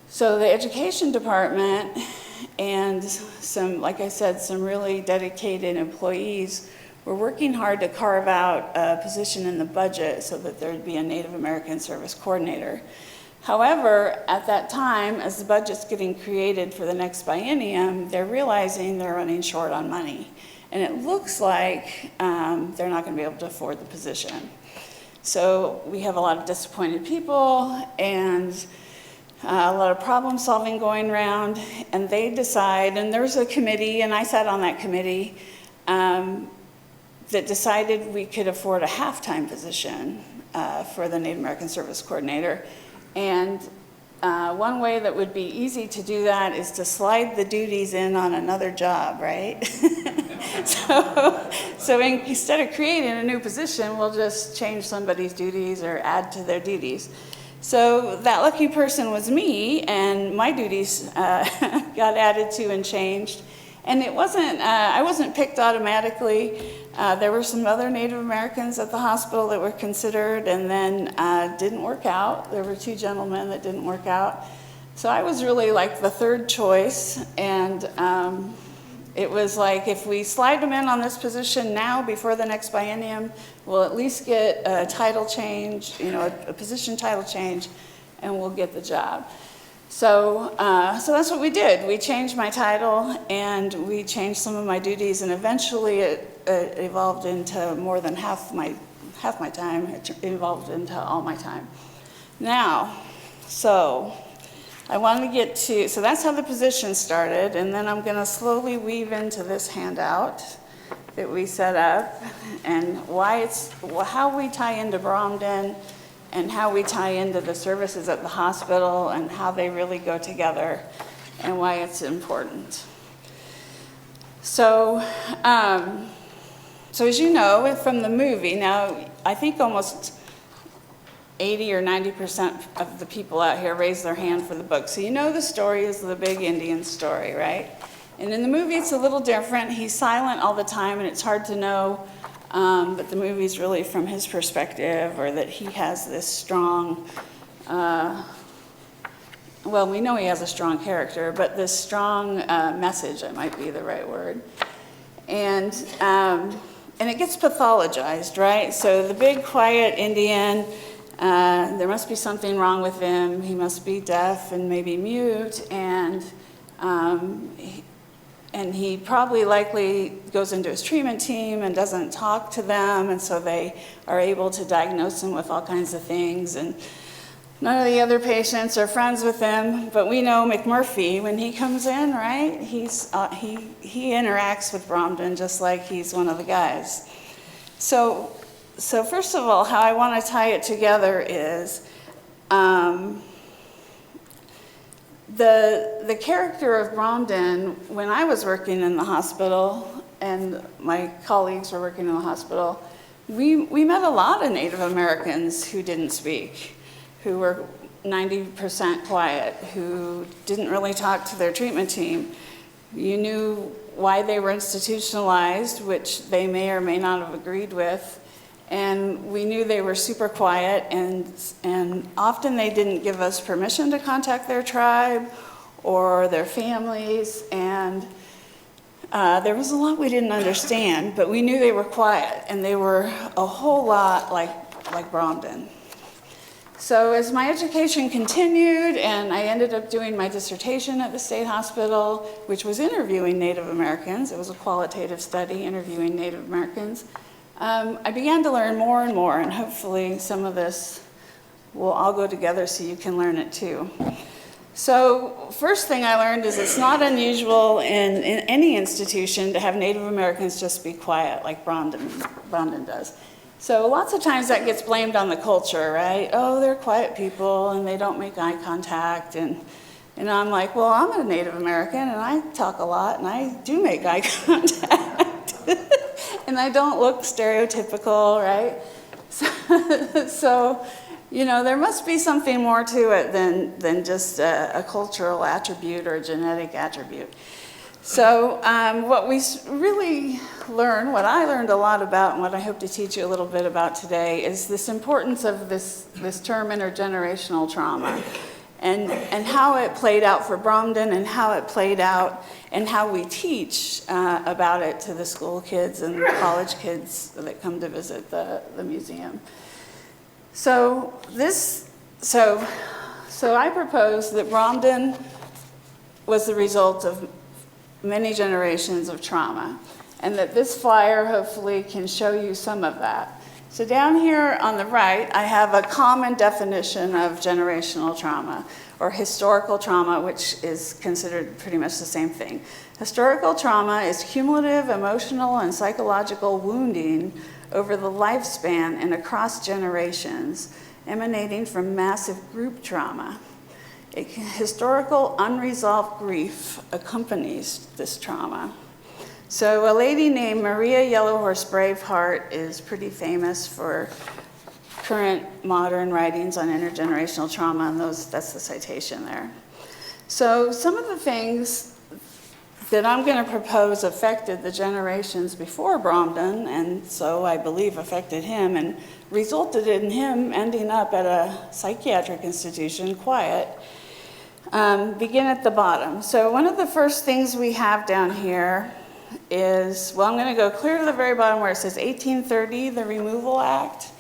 So the education department and some, like I said, some really dedicated employees were working hard to carve out a position in the budget so that there'd be a Native American service coordinator. However, at that time, as the budget's getting created for the next biennium, they're realizing they're running short on money. And it looks like they're not going to be able to afford the position. So we have a lot of disappointed people and a lot of problem solving going around, and they decide, and there's a committee, and I sat on that committee, that decided we could afford a half-time position for the Native American Service Coordinator. And one way that would be easy to do that is to slide the duties in on another job, right? So instead of creating a new position, we'll just change somebody's duties or add to their duties. So that lucky person was me, and my duties got added to and changed. And it wasn't, I wasn't picked automatically. There were some other Native Americans at the hospital that were considered and then didn't work out. There were 2 gentlemen that didn't work out. So I was really like the 3rd choice, and it was like, if we slide them in on this position now before the next biennium, we'll at least get a title change, you know, a position title change, and we'll get the job. So that's what we did. We changed my title, and we changed some of my duties, and eventually it evolved into more than half my time. It evolved into all my time. Now, so I want to get to, so that's how the position started, and then I'm going to slowly weave into this handout that we set up, and how we tie into Bromden, and how we tie into the services at the hospital, and how they really go together, and why it's important. So, so as you know from the movie, now I think almost 80 or 90% of the people out here raise their hand for the book. So you know the story is the big Indian story, right? And in the movie it's a little different. He's silent all the time, and it's hard to know that the movie's really from his perspective, or that he has this strong, well, we know he has a strong character, but this strong message, that might be the right word. And it gets pathologized, right? So the big quiet Indian, there must be something wrong with him. He must be deaf and maybe mute, and he probably likely goes into his treatment team and doesn't talk to them, and so they are able to diagnose him with all kinds of things, and none of the other patients are friends with him. But we know McMurphy, when he comes in, right, he interacts with Bromden just like he's one of the guys. So So first of all, how I want to tie it together is the character of Bromden, when I was working in the hospital and my colleagues were working in the hospital, we met a lot of Native Americans who didn't speak, who were 90% quiet, who didn't really talk to their treatment team. You knew why they were institutionalized, which they may or may not have agreed with, and we knew they were super quiet, and often they didn't give us permission to contact their tribe or their families, and there was a lot we didn't understand, but we knew they were quiet, and they were a whole lot like Bromden. So as my education continued, and I ended up doing my dissertation at the state hospital, which was interviewing Native Americans. It was a qualitative study interviewing Native Americans. I began to learn more and more, and hopefully some of this will all go together so you can learn it too. So first thing I learned is it's not unusual in any institution to have Native Americans just be quiet like Bromden does. So lots of times that gets blamed on the culture, right? Oh, they're quiet people and they don't make eye contact. And I'm like, well, I'm a Native American and I talk a lot and I do make eye contact. And I don't look stereotypical, right? So, you know, there must be something more to it than just a cultural attribute or a genetic attribute. So what we really learned, what I learned a lot about, and what I hope to teach you a little bit about today, is this importance of this term intergenerational trauma, and how it played out for Bromden, and how it played out, and how we teach about it to the school kids and college kids that come to visit the museum. So I propose that Bromden was the result of many generations of trauma, and that this flyer hopefully can show you some of that. So down here on the right, I have a common definition of generational trauma, or historical trauma, which is considered pretty much the same thing. Historical trauma is cumulative emotional and psychological wounding over the lifespan and across generations, emanating from massive group trauma. Historical unresolved grief accompanies this trauma. So a lady named Maria Yellowhorse Braveheart is pretty famous for current modern writings on intergenerational trauma, and that's the citation there. So some of the things that I'm going to propose affected the generations before Bromden, and so I believe affected him and resulted in him ending up at a psychiatric institution, quiet. Begin at the bottom. So one of the first things we have down here is, well, I'm going to go clear to the very bottom where it says 1830, the Removal Act.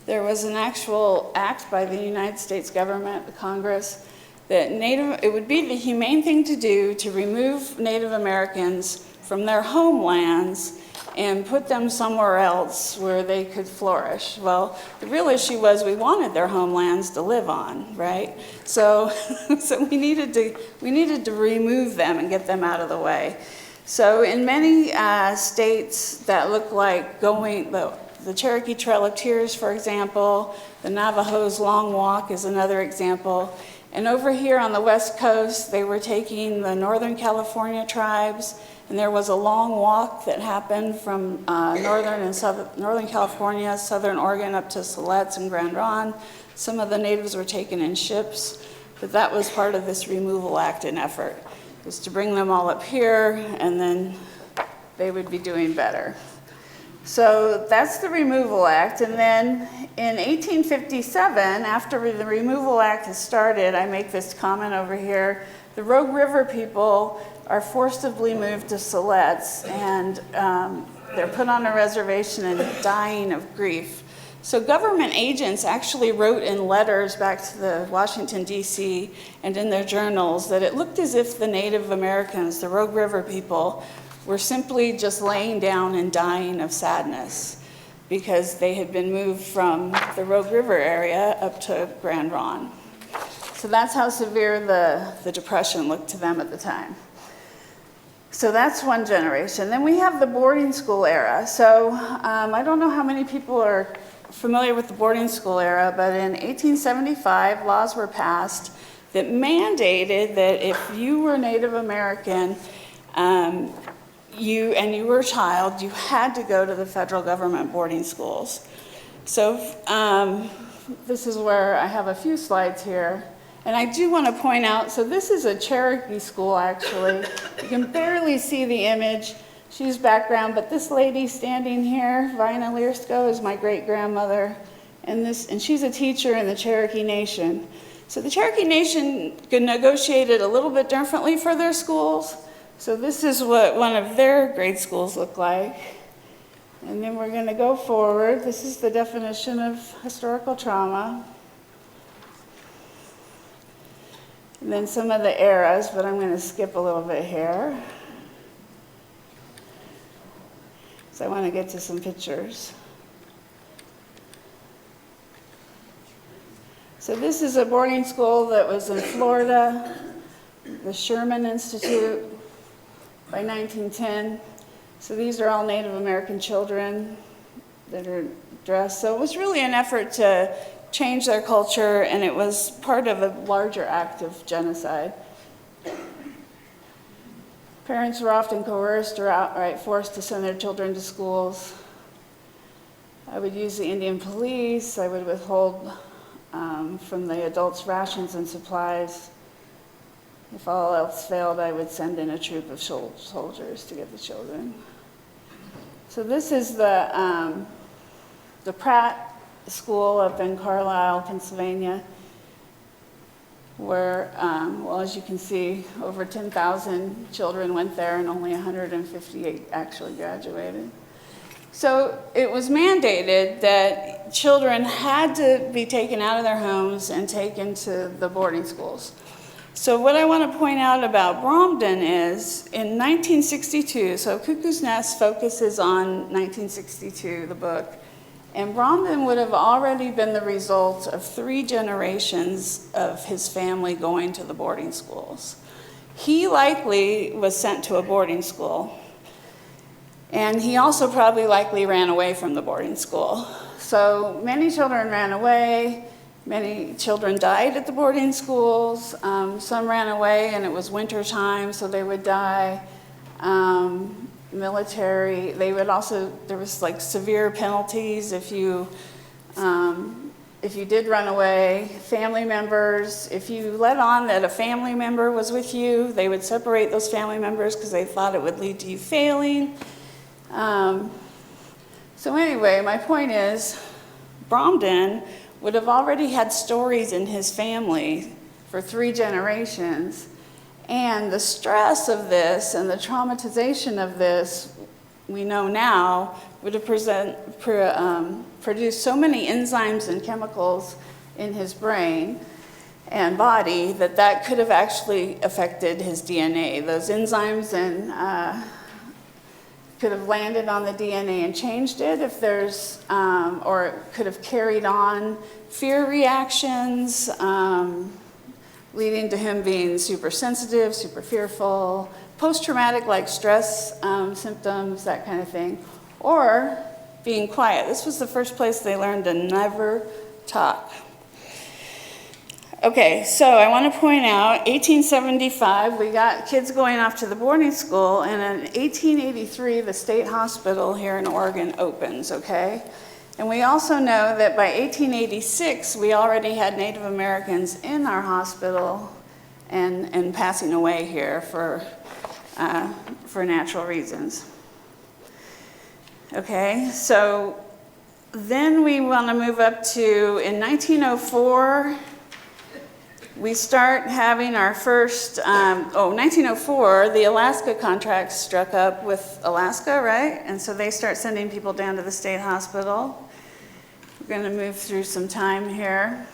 There was an actual act by the United States government, the Congress, that it would be the humane thing to do to remove Native Americans from their homelands and put them somewhere else where they could flourish. Well, the real issue was we wanted their homelands to live on, right? So we needed to remove them and get them out of the way. So in many states that look like the Cherokee Trail of Tears, for example, the Navajo's Long Walk is another example. And over here on the West Coast, they were taking the Northern California tribes, and there was a long walk that happened from Northern California, Southern Oregon, up to Siletz and Grand Ronde. Some of the natives were taken in ships, but that was part of this Removal Act and effort. It was to bring them all up here, and then they would be doing better. So that's the Removal Act. And then in 1857, after the Removal Act has started, I make this comment over here, the Rogue River people are forcibly moved to Siletz, and they're put on a reservation and dying of grief. So government agents actually wrote in letters back to the Washington, D.C., and in their journals that it looked as if the Native Americans, the Rogue River people, were simply just laying down and dying of sadness because they had been moved from the Rogue River area up to Grand Ronde. So that's how severe the Depression looked to them at the time. So that's one generation. Then we have the boarding school era. So I don't know how many people are familiar with the boarding school era, but in 1875, laws were passed that mandated that if you were Native American, you were a child, you had to go to the federal government boarding schools. So this is where I have a few slides here. And I do want to point out, so this is a Cherokee school, actually. You can barely see the image. She's background, but this lady standing here, Vina Learsko, is my great-grandmother. And she's a teacher in the Cherokee Nation. So the Cherokee Nation negotiated a little bit differently for their schools. So this is what one of their grade schools look like. And then we're going to go forward. This is the definition of historical trauma. And then some of the eras, but I'm going to skip a little bit here. So I want to get to some pictures. So this is a boarding school that was in Florida, the Sherman Institute, by 1910. So these are all Native American children that are dressed. So it was really an effort to change their culture, and it was part of a larger act of genocide. Parents were often coerced or outright forced to send their children to schools. I would use the Indian police. I would withhold from the adults' rations and supplies. If all else failed, I would send in a troop of soldiers to get the children. So this is the Pratt School up in Carlisle, Pennsylvania, where, well, as you can see, over 10,000 children went there and only 158 actually graduated. So it was mandated that children had to be taken out of their homes and taken to the boarding schools. So what I want to point out about Bromden is, in 1962, so Cuckoo's Nest focuses on 1962, the book, and Bromden would have already been the result of 3 generations of his family going to the boarding schools. He likely was sent to a boarding school, and he also probably likely ran away from the boarding school. So many children ran away. Many children died at the boarding schools. Some ran away and it was winter time, so they would die. Military, they would also, there was like severe penalties if you did run away. Family members, if you let on that a family member was with you, they would separate those family members because they thought it would lead to you failing. So anyway, my point is, Bromden would have already had stories in his family for 3 generations. And the stress of this and the traumatization of this, we know now, would have produced so many enzymes and chemicals in his brain and body that could have actually affected his DNA. Those enzymes could have landed on the DNA and changed it if there's, or it could have carried on fear reactions, leading to him being super sensitive, super fearful, post-traumatic like stress symptoms, that kind of thing, or being quiet. This was the first place they learned to never talk. Okay, so I want to point out, 1875, we got kids going off to the boarding school, and in 1883, the state hospital here in Oregon opens, okay? And we also know that by 1886, we already had Native Americans in our hospital and passing away here for natural reasons. Okay, so then we want to move up to, in 1904, we start having our first, 1904, the Alaska contract struck up with Alaska, right? And so they start sending people down to the state hospital. We're going to move through some time here.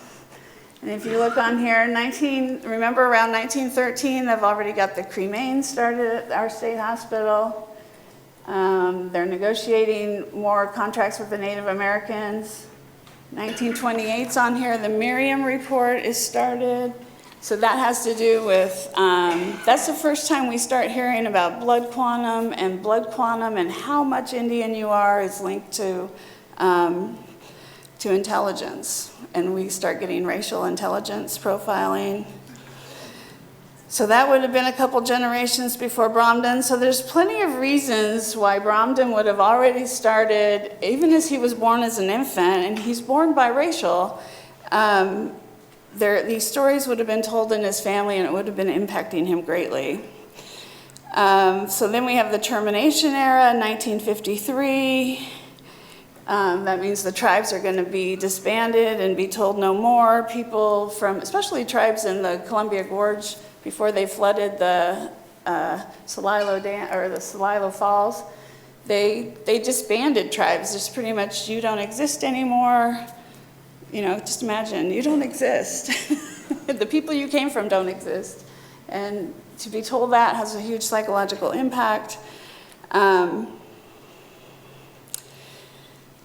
And if you look on here, remember around 1913, they've already got the cremains started at our state hospital. They're negotiating more contracts with the Native Americans. 1928's on here, the Miriam Report is started. So that has to do with, that's the first time we start hearing about blood quantum and how much Indian you are is linked to intelligence. And we start getting racial intelligence profiling. So that would have been a couple generations before Bromden. So there's plenty of reasons why Bromden would have already started, even as he was born as an infant, and he's born biracial. These stories would have been told in his family, and it would have been impacting him greatly. So then we have the termination era, 1953. That means the tribes are going to be disbanded and be told no more. People from, especially tribes in the Columbia Gorge, before they flooded the Celilo Dam or the Celilo Falls, they disbanded tribes. There's pretty much, you don't exist anymore. You know, just imagine, you don't exist. The people you came from don't exist. And to be told that has a huge psychological impact.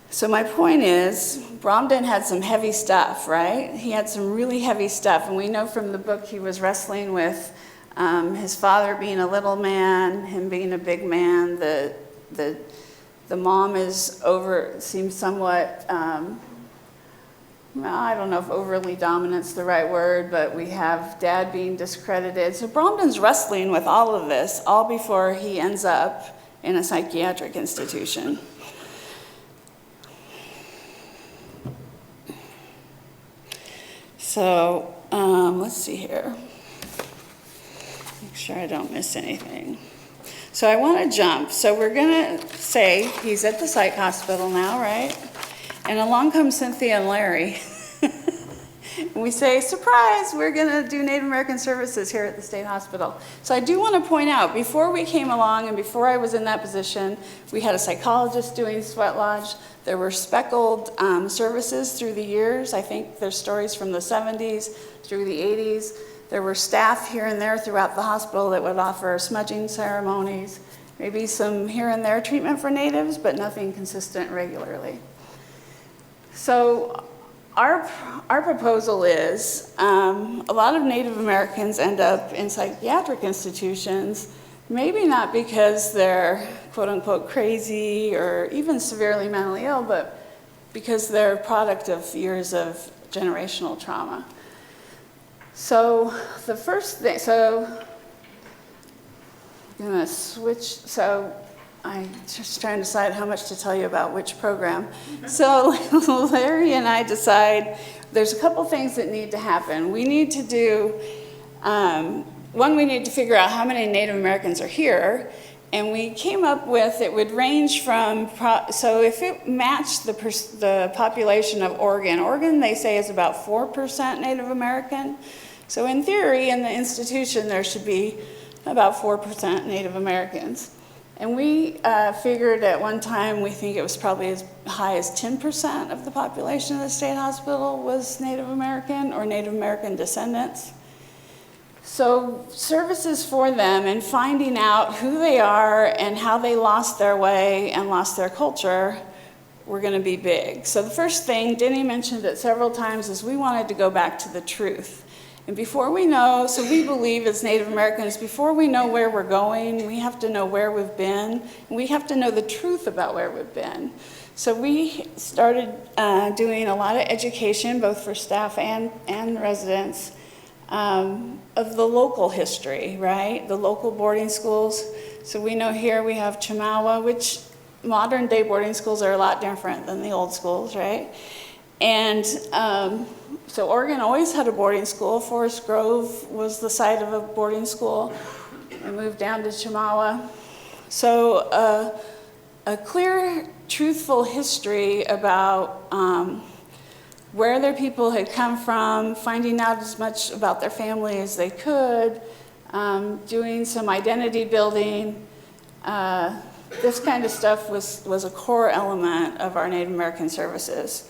So my point is, Bromden had some heavy stuff, right? He had some really heavy stuff, and we know from the book he was wrestling with his father being a little man, him being a big man. The mom seems somewhat, I don't know if overly dominant's the right word, but we have dad being discredited. So Bromden's wrestling with all of this, all before he ends up in a psychiatric institution. So let's see here. Make sure I don't miss anything. So I want to jump. So we're going to say he's at the psych hospital now, right? And along comes Cynthia and Larry. And we say, surprise, we're going to do Native American services here at the state hospital. So I do want to point out, before we came along and before I was in that position, we had a psychologist doing Sweat Lodge. There were speckled services through the years. I think there's stories from the 70s through the 80s. There were staff here and there throughout the hospital that would offer smudging ceremonies, maybe some here and there treatment for natives, but nothing consistent regularly. So our proposal is a lot of Native Americans end up in psychiatric institutions, maybe not because they're quote unquote crazy or even severely mentally ill, but because they're a product of years of generational trauma. So the first thing, I'm gonna switch, so I'm just trying to decide how much to tell you about which program. So Larry and I decide there's a couple things that need to happen. We need to do, one, we need to figure out how many Native Americans are here, and we came up with, it would range from, so if it matched the population of Oregon, they say is about 4% Native American. So in theory, in the institution, there should be about 4% Native Americans. And we figured at one time, we think it was probably as high as 10% of the population of the state hospital was Native American or Native American descendants. So services for them and finding out who they are and how they lost their way and lost their culture were going to be big. So the first thing, Denny mentioned it several times, is we wanted to go back to the truth. And before we know, so we believe as Native Americans, before we know where we're going, we have to know where we've been, and we have to know the truth about where we've been. So we started doing a lot of education, both for staff and residents, of the local history, right? The local boarding schools. So we know here we have Chemawa, which modern day boarding schools are a lot different than the old schools, right? And so Oregon always had a boarding school. Forest Grove was the site of a boarding school. We moved down to Chemawa. So a clear, truthful history about where their people had come from, finding out as much about their family as they could, doing some identity building. This kind of stuff was a core element of our Native American services.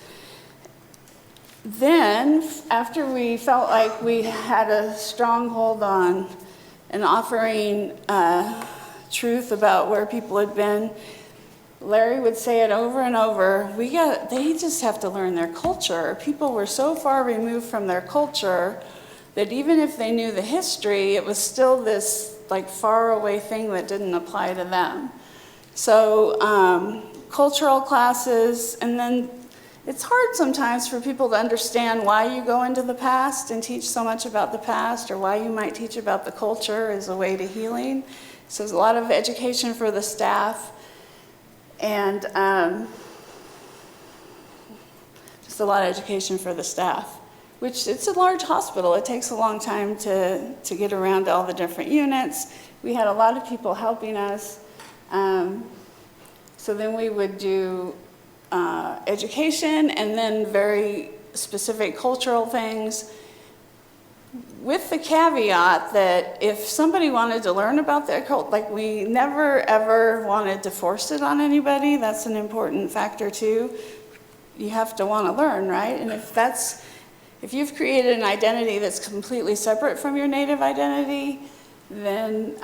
Then, after we felt like we had a stronghold on and offering truth about where people had been, Larry would say it over and over, they just have to learn their culture. People were so far removed from their culture that even if they knew the history, it was still this like far away thing that didn't apply to them. So cultural classes, and then it's hard sometimes for people to understand why you go into the past and teach so much about the past, or why you might teach about the culture as a way to healing. So there's a lot of education for the staff, and just a lot of education for the staff, which it's a large hospital. It takes a long time to get around to all the different units. We had a lot of people helping us. So then we would do education and then very specific cultural things, with the caveat that if somebody wanted to learn about their culture, like we never ever wanted to force it on anybody. That's an important factor too. You have to want to learn, right? And if you've created an identity that's completely separate from your native identity, then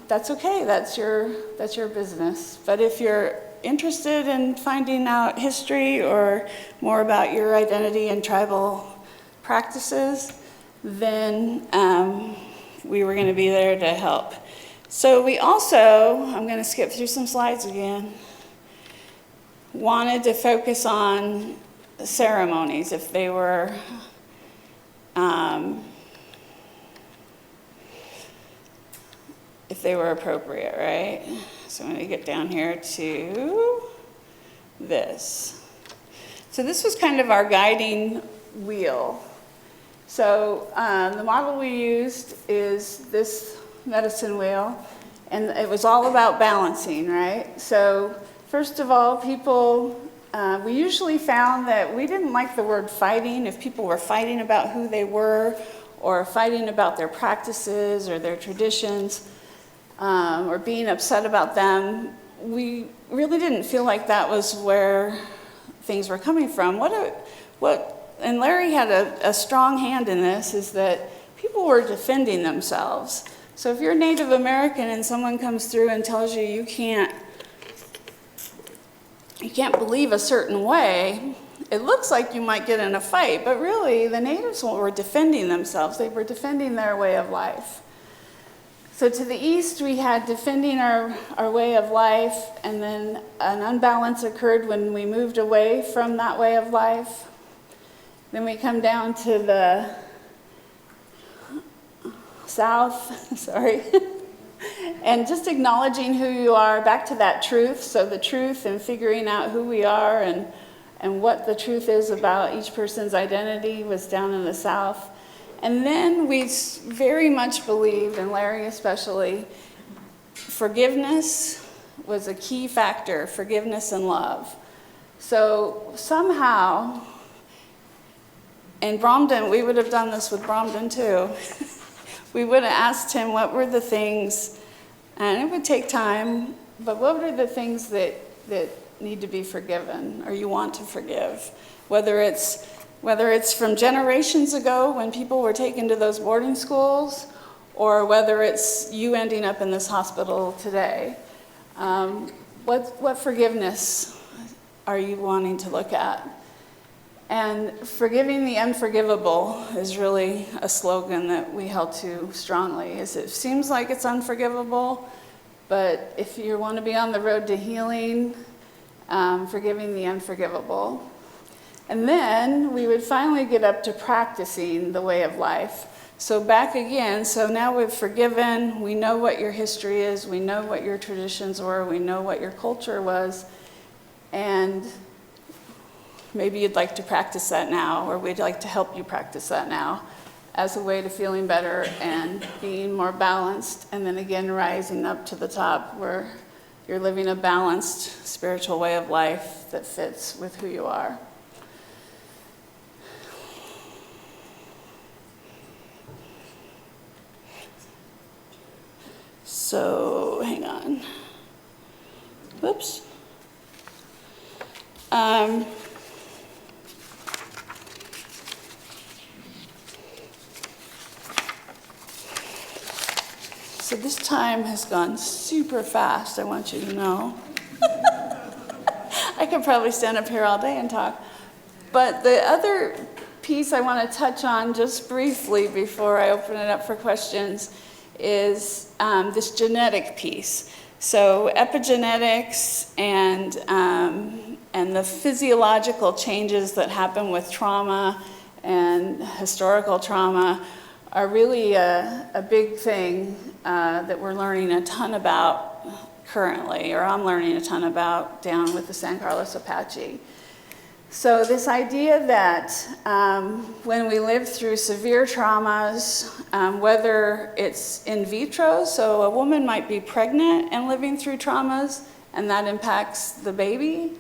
that's okay. That's your business. But if you're interested in finding out history or more about your identity and tribal practices, then we were going to be there to help. So we also, I'm going to skip through some slides again, wanted to focus on ceremonies if they were appropriate, right? So I'm going to get down here to this. So this was kind of our guiding wheel. So the model we used is this medicine wheel, and it was all about balancing, right? So first of all, people, we usually found that we didn't like the word fighting. If people were fighting about who they were, or fighting about their practices or their traditions, or being upset about them, we really didn't feel like that was where things were coming from. And Larry had a strong hand in this, is that people were defending themselves. So if you're Native American and someone comes through and tells you you can't believe a certain way, it looks like you might get in a fight, but really the natives were defending themselves. They were defending their way of life. So to the east, we had defending our way of life, and then an unbalance occurred when we moved away from that way of life. Then we come down to the south, sorry, and just acknowledging who you are, back to that truth. So the truth and figuring out who we are and what the truth is about each person's identity was down in the south. And then we very much believed, and Larry especially, forgiveness was a key factor, forgiveness and love. So somehow, and Bromden, we would have done this with Bromden too. We would have asked him what were the things, and it would take time, but what are the things that need to be forgiven or you want to forgive? Whether it's from generations ago when people were taken to those boarding schools, or whether it's you ending up in this hospital today. What forgiveness are you wanting to look at? And forgiving the unforgivable is really a slogan that we held to strongly. It seems like it's unforgivable, but if you want to be on the road to healing, forgiving the unforgivable. And then we would finally get up to practicing the way of life. So back again, so now we've forgiven, we know what your history is, we know what your traditions were, we know what your culture was, and maybe you'd like to practice that now, or we'd like to help you practice that now as a way to feeling better and being more balanced, and then again rising up to the top where you're living a balanced spiritual way of life that fits with who you are. So, hang on. Whoops. So this time has gone super fast, I want you to know. I could probably stand up here all day and talk. But the other piece I want to touch on just briefly before I open it up for questions is this genetic piece. So epigenetics and the physiological changes that happen with trauma and historical trauma are really a big thing that we're learning a ton about currently, or I'm learning a ton about down with the San Carlos Apache. So this idea that when we live through severe traumas, whether it's in vitro, so a woman might be pregnant and living through traumas, and that impacts the baby,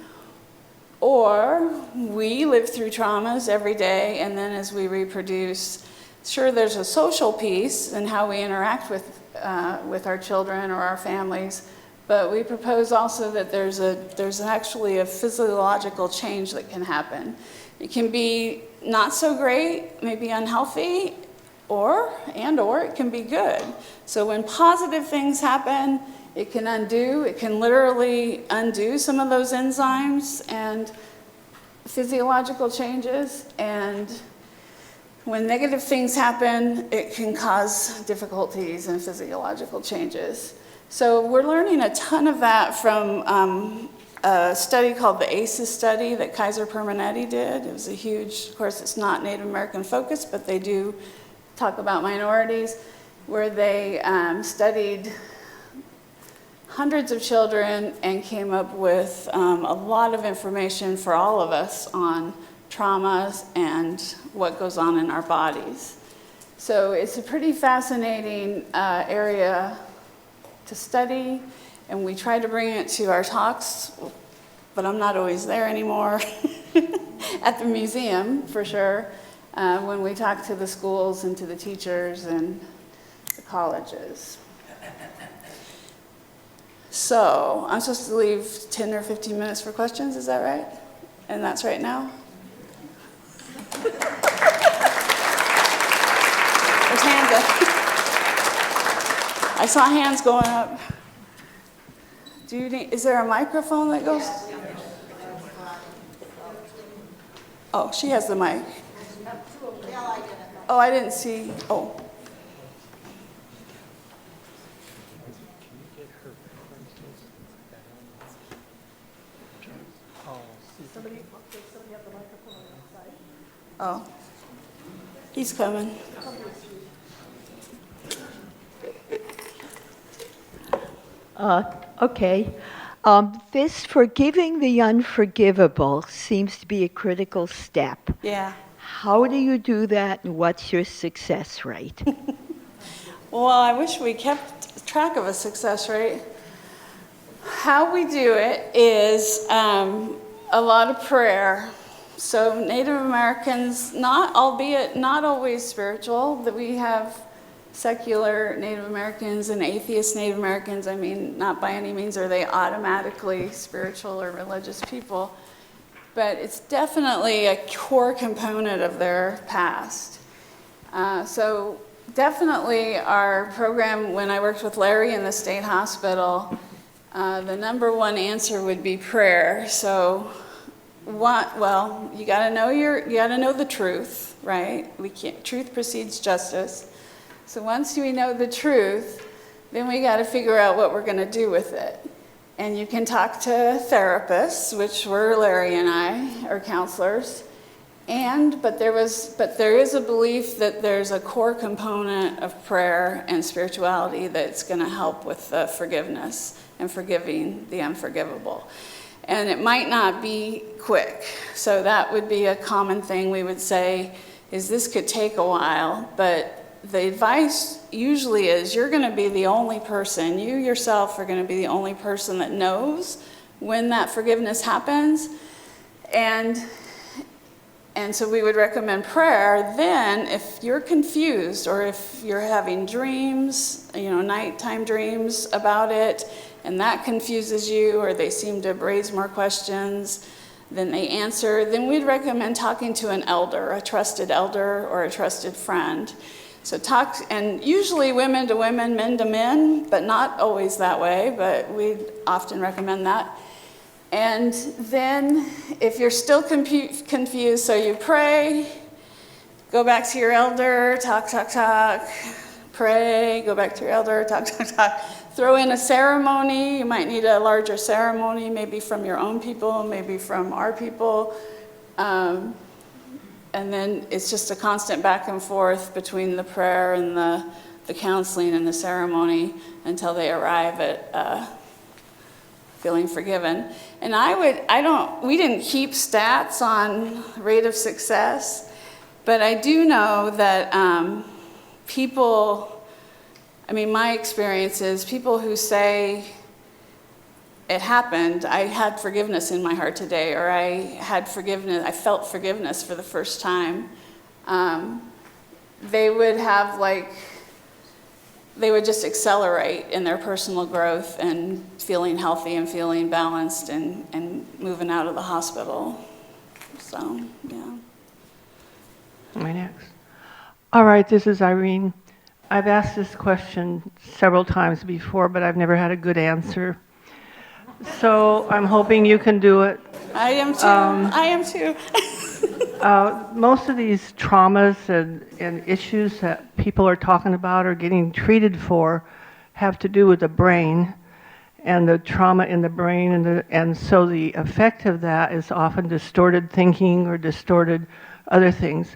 or we live through traumas every day, and then as we reproduce, sure, there's a social piece in how we interact with our children or our families, but we propose also that there's actually a physiological change that can happen. It can be not so great, maybe unhealthy, or it can be good. So when positive things happen, it can literally undo some of those enzymes and physiological changes. And when negative things happen, it can cause difficulties and physiological changes. So we're learning a ton of that from a study called the ACEs study that Kaiser Permanente did. It was a huge, of course it's not Native American focused, but they do talk about minorities, where they studied hundreds of children and came up with a lot of information for all of us on traumas and what goes on in our bodies. So it's a pretty fascinating area to study, and we try to bring it to our talks, but I'm not always there anymore. At the museum, for sure, when we talk to the schools and to the teachers and the colleges. So I'm supposed to leave 10 or 15 minutes for questions, is that right? And that's right now? There's hands up. I saw hands going up. Is there a microphone that goes? Oh, she has the mic. Oh, I didn't see. Oh. Oh, he's coming. Okay. This forgiving the unforgivable seems to be a critical step. Yeah. How do you do that, and what's your success rate? Well, I wish we kept track of a success rate. How we do it is a lot of prayer. So Native Americans, albeit not always spiritual, that we have secular Native Americans and atheist Native Americans. I mean, not by any means are they automatically spiritual or religious people, but it's definitely a core component of their past. So definitely our program, when I worked with Larry in the state hospital, the number one answer would be prayer. So you gotta know the truth, right? Truth precedes justice. So once we know the truth, then we got to figure out what we're going to do with it. And you can talk to therapists, which were Larry and I, or counselors. But there is a belief that there's a core component of prayer and spirituality that's going to help with forgiveness and forgiving the unforgivable. And it might not be quick. So that would be a common thing we would say, is this could take a while, but the advice usually is you're going to be the only person, you yourself are going to be the only person that knows when that forgiveness happens. And so we would recommend prayer. Then if you're confused or if you're having dreams, nighttime dreams about it, and that confuses you or they seem to raise more questions than they answer, then we'd recommend talking to an elder, a trusted elder or a trusted friend. So and usually women to women, men to men, but not always that way, but we'd often recommend that. And then if you're still confused, so you pray, go back to your elder, talk, talk, talk, pray, go back to your elder, talk, talk, talk. Throw in a ceremony. You might need a larger ceremony, maybe from your own people, maybe from our people. And then it's just a constant back and forth between the prayer and the counseling and the ceremony until they arrive at feeling forgiven. And we didn't keep stats on rate of success, but I do know that my experience is people who say, it happened, I had forgiveness in my heart today, or I felt forgiveness for the first time, they would just accelerate in their personal growth and feeling healthy and feeling balanced and moving out of the hospital. So, yeah. My next. All right, this is Irene. I've asked this question several times before, but I've never had a good answer. So I'm hoping you can do it. I am too. Most of these traumas and issues that people are talking about or getting treated for have to do with the brain and the trauma in the brain, and so the effect of that is often distorted thinking or distorted other things.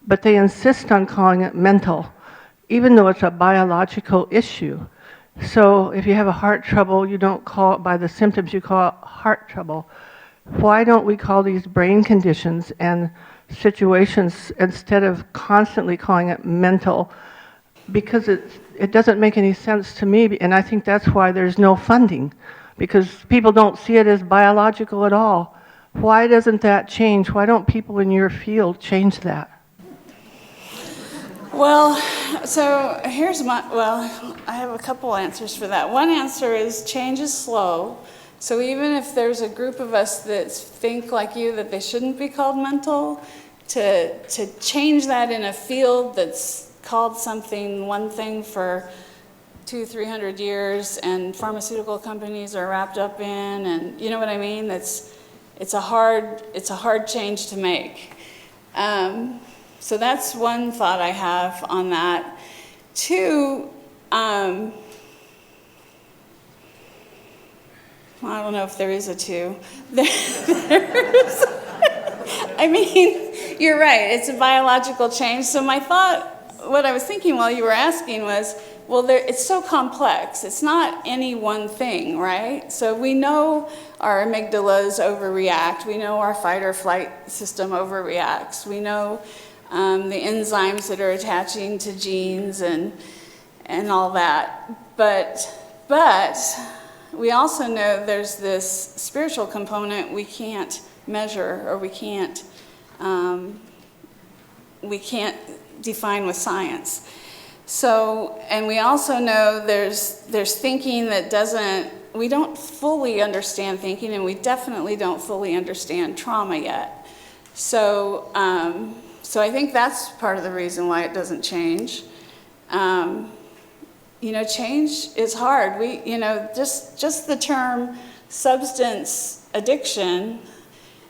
But they insist on calling it mental, even though it's a biological issue. So if you have a heart trouble, you don't call it by the symptoms, you call it heart trouble. Why don't we call these brain conditions and situations instead of constantly calling it mental? Because it doesn't make any sense to me, and I think that's why there's no funding, because people don't see it as biological at all. Why doesn't that change? Why don't people in your field change that? Well, so I have a couple answers for that. One answer is change is slow. So even if there's a group of us that think like you that they shouldn't be called mental, to change that in a field that's called one thing for 200-300 years and pharmaceutical companies are wrapped up in, and you know what I mean? It's a hard change to make. So that's one thought I have on that. Two, I don't know if there is a two. You're right, it's a biological change. So what I was thinking while you were asking was, well, it's so complex. It's not any one thing, right? So we know our amygdalas overreact. We know our fight or flight system overreacts. We know the enzymes that are attaching to genes and all that. But we also know there's this spiritual component we can't measure, or we can't define with science. So, and we also know there's thinking that we don't fully understand thinking, and we definitely don't fully understand trauma yet. So I think that's part of the reason why it doesn't change. Change is hard. Just the term substance addiction,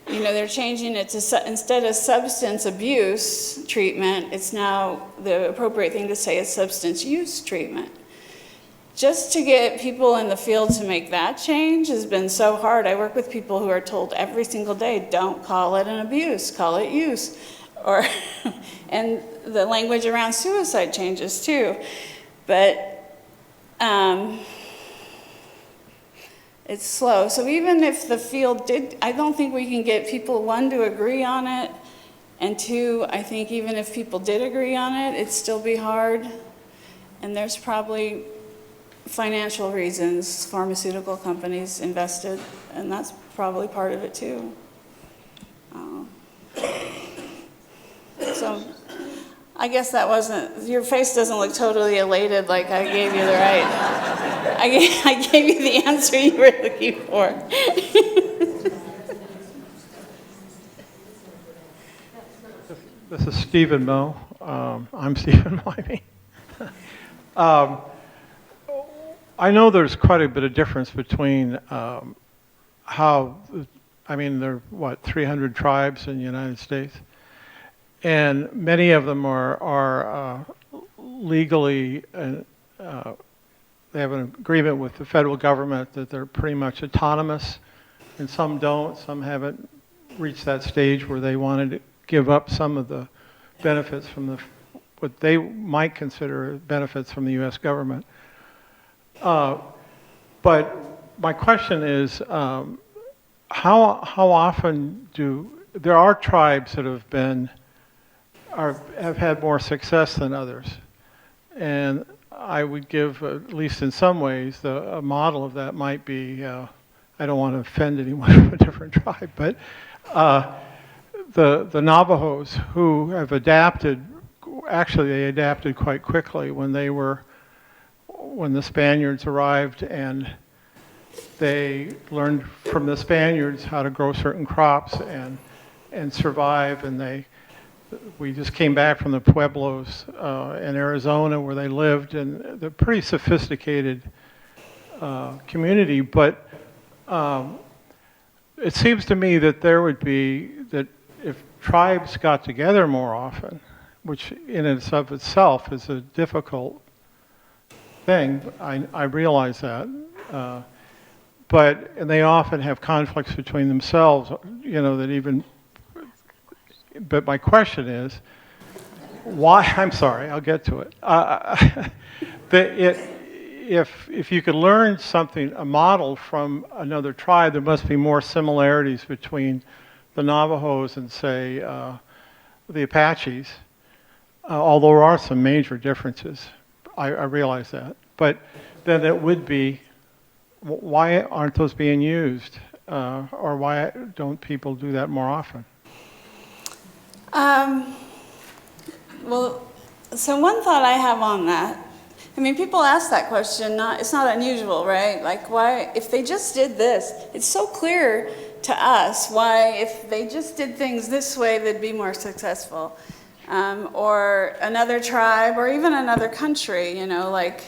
they're changing it to, instead of substance abuse treatment, it's now the appropriate thing to say is substance use treatment. Just to get people in the field to make that change has been so hard. I work with people who are told every single day, don't call it an abuse, call it use. And the language around suicide changes too. But it's slow. So even if the field I don't think we can get people, one, to agree on it, and two, I think even if people did agree on it, it'd still be hard. And there's probably financial reasons pharmaceutical companies invested, and that's probably part of it too. So I guess that wasn't, your face doesn't look totally elated like I gave you the right, I gave you the answer you were looking for. This is Stephen Moe. I'm Stephen Moe. I know there's quite a bit of difference between there are, 300 tribes in the United States? and many of them are legally, they have an agreement with the federal government that they're pretty much autonomous, and some don't. Some haven't reached that stage where they wanted to give up some of the benefits from what they might consider benefits from the U.S. government. But my question is, how often there are tribes that have had more success than others, and I would give, at least in some ways, a model of that might be, I don't want to offend anyone from a different tribe, but the Navajos, who have adapted. Actually, they adapted quite quickly when the Spaniards arrived, and they learned from the Spaniards how to grow certain crops and survive. And we just came back from the pueblos in Arizona where they lived, and they're pretty sophisticated community. But it seems to me that that if tribes got together more often, which in and of itself is a difficult thing, I realize that. And they often have conflicts between themselves, but my question is, why, I'm sorry, I'll get to it. If you could learn something, a model from another tribe, there must be more similarities between the Navajos and, say, the Apaches. Although there are some major differences, I realize that. But then it would be, why aren't those being used? Or why don't people do that more often? Well, so one thought I have on that, I mean, people ask that question, it's not unusual, right? Like, why, if they just did this, it's so clear to us why if they just did things this way, they'd be more successful. Or another tribe, or even another country, like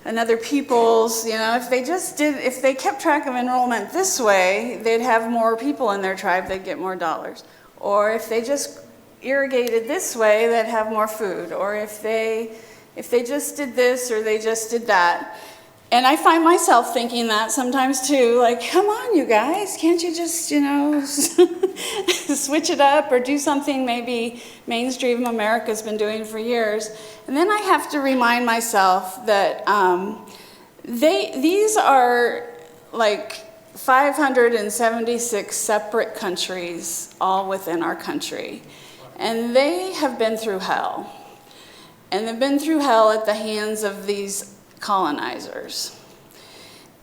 another peoples, if they kept track of enrollment this way, they'd have more people in their tribe, they'd get more dollars. Or if they just irrigated this way, they'd have more food. Or if they just did this or they just did that. And I find myself thinking that sometimes too, like, come on, you guys, can't you just, switch it up or do something maybe mainstream America's been doing for years. And then I have to remind myself that these are like 576 separate countries all within our country. And they have been through hell. And they've been through hell at the hands of these colonizers.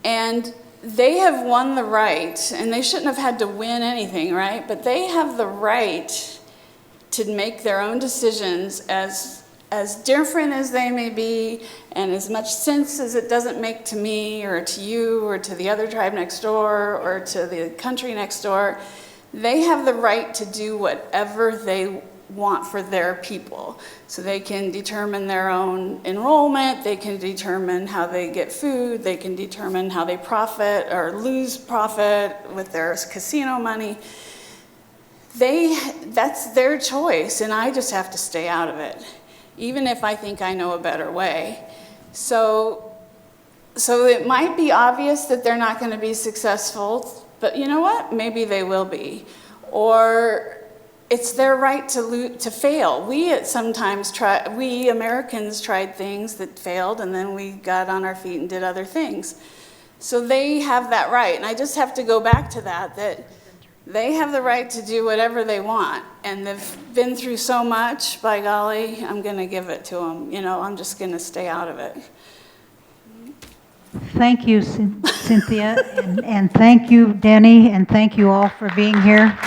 And they have won the right, and they shouldn't have had to win anything, right? But they have the right to make their own decisions as different as they may be, and as much sense as it doesn't make to me or to you or to the other tribe next door or to the country next door. They have the right to do whatever they want for their people. So they can determine their own enrollment, they can determine how they get food, they can determine how they profit or lose profit with their casino money. That's their choice, and I just have to stay out of it, even if I think I know a better way. So it might be obvious that they're not going to be successful, but you know what? Maybe they will be. Or it's their right to fail. We Americans tried things that failed, and then we got on our feet and did other things. So they have that right, and I just have to go back to that they have the right to do whatever they want, and they've been through so much, by golly, I'm going to give it to them. I'm just going to stay out of it. Thank you, Cynthia, and thank you, Denny, and thank you all for being here.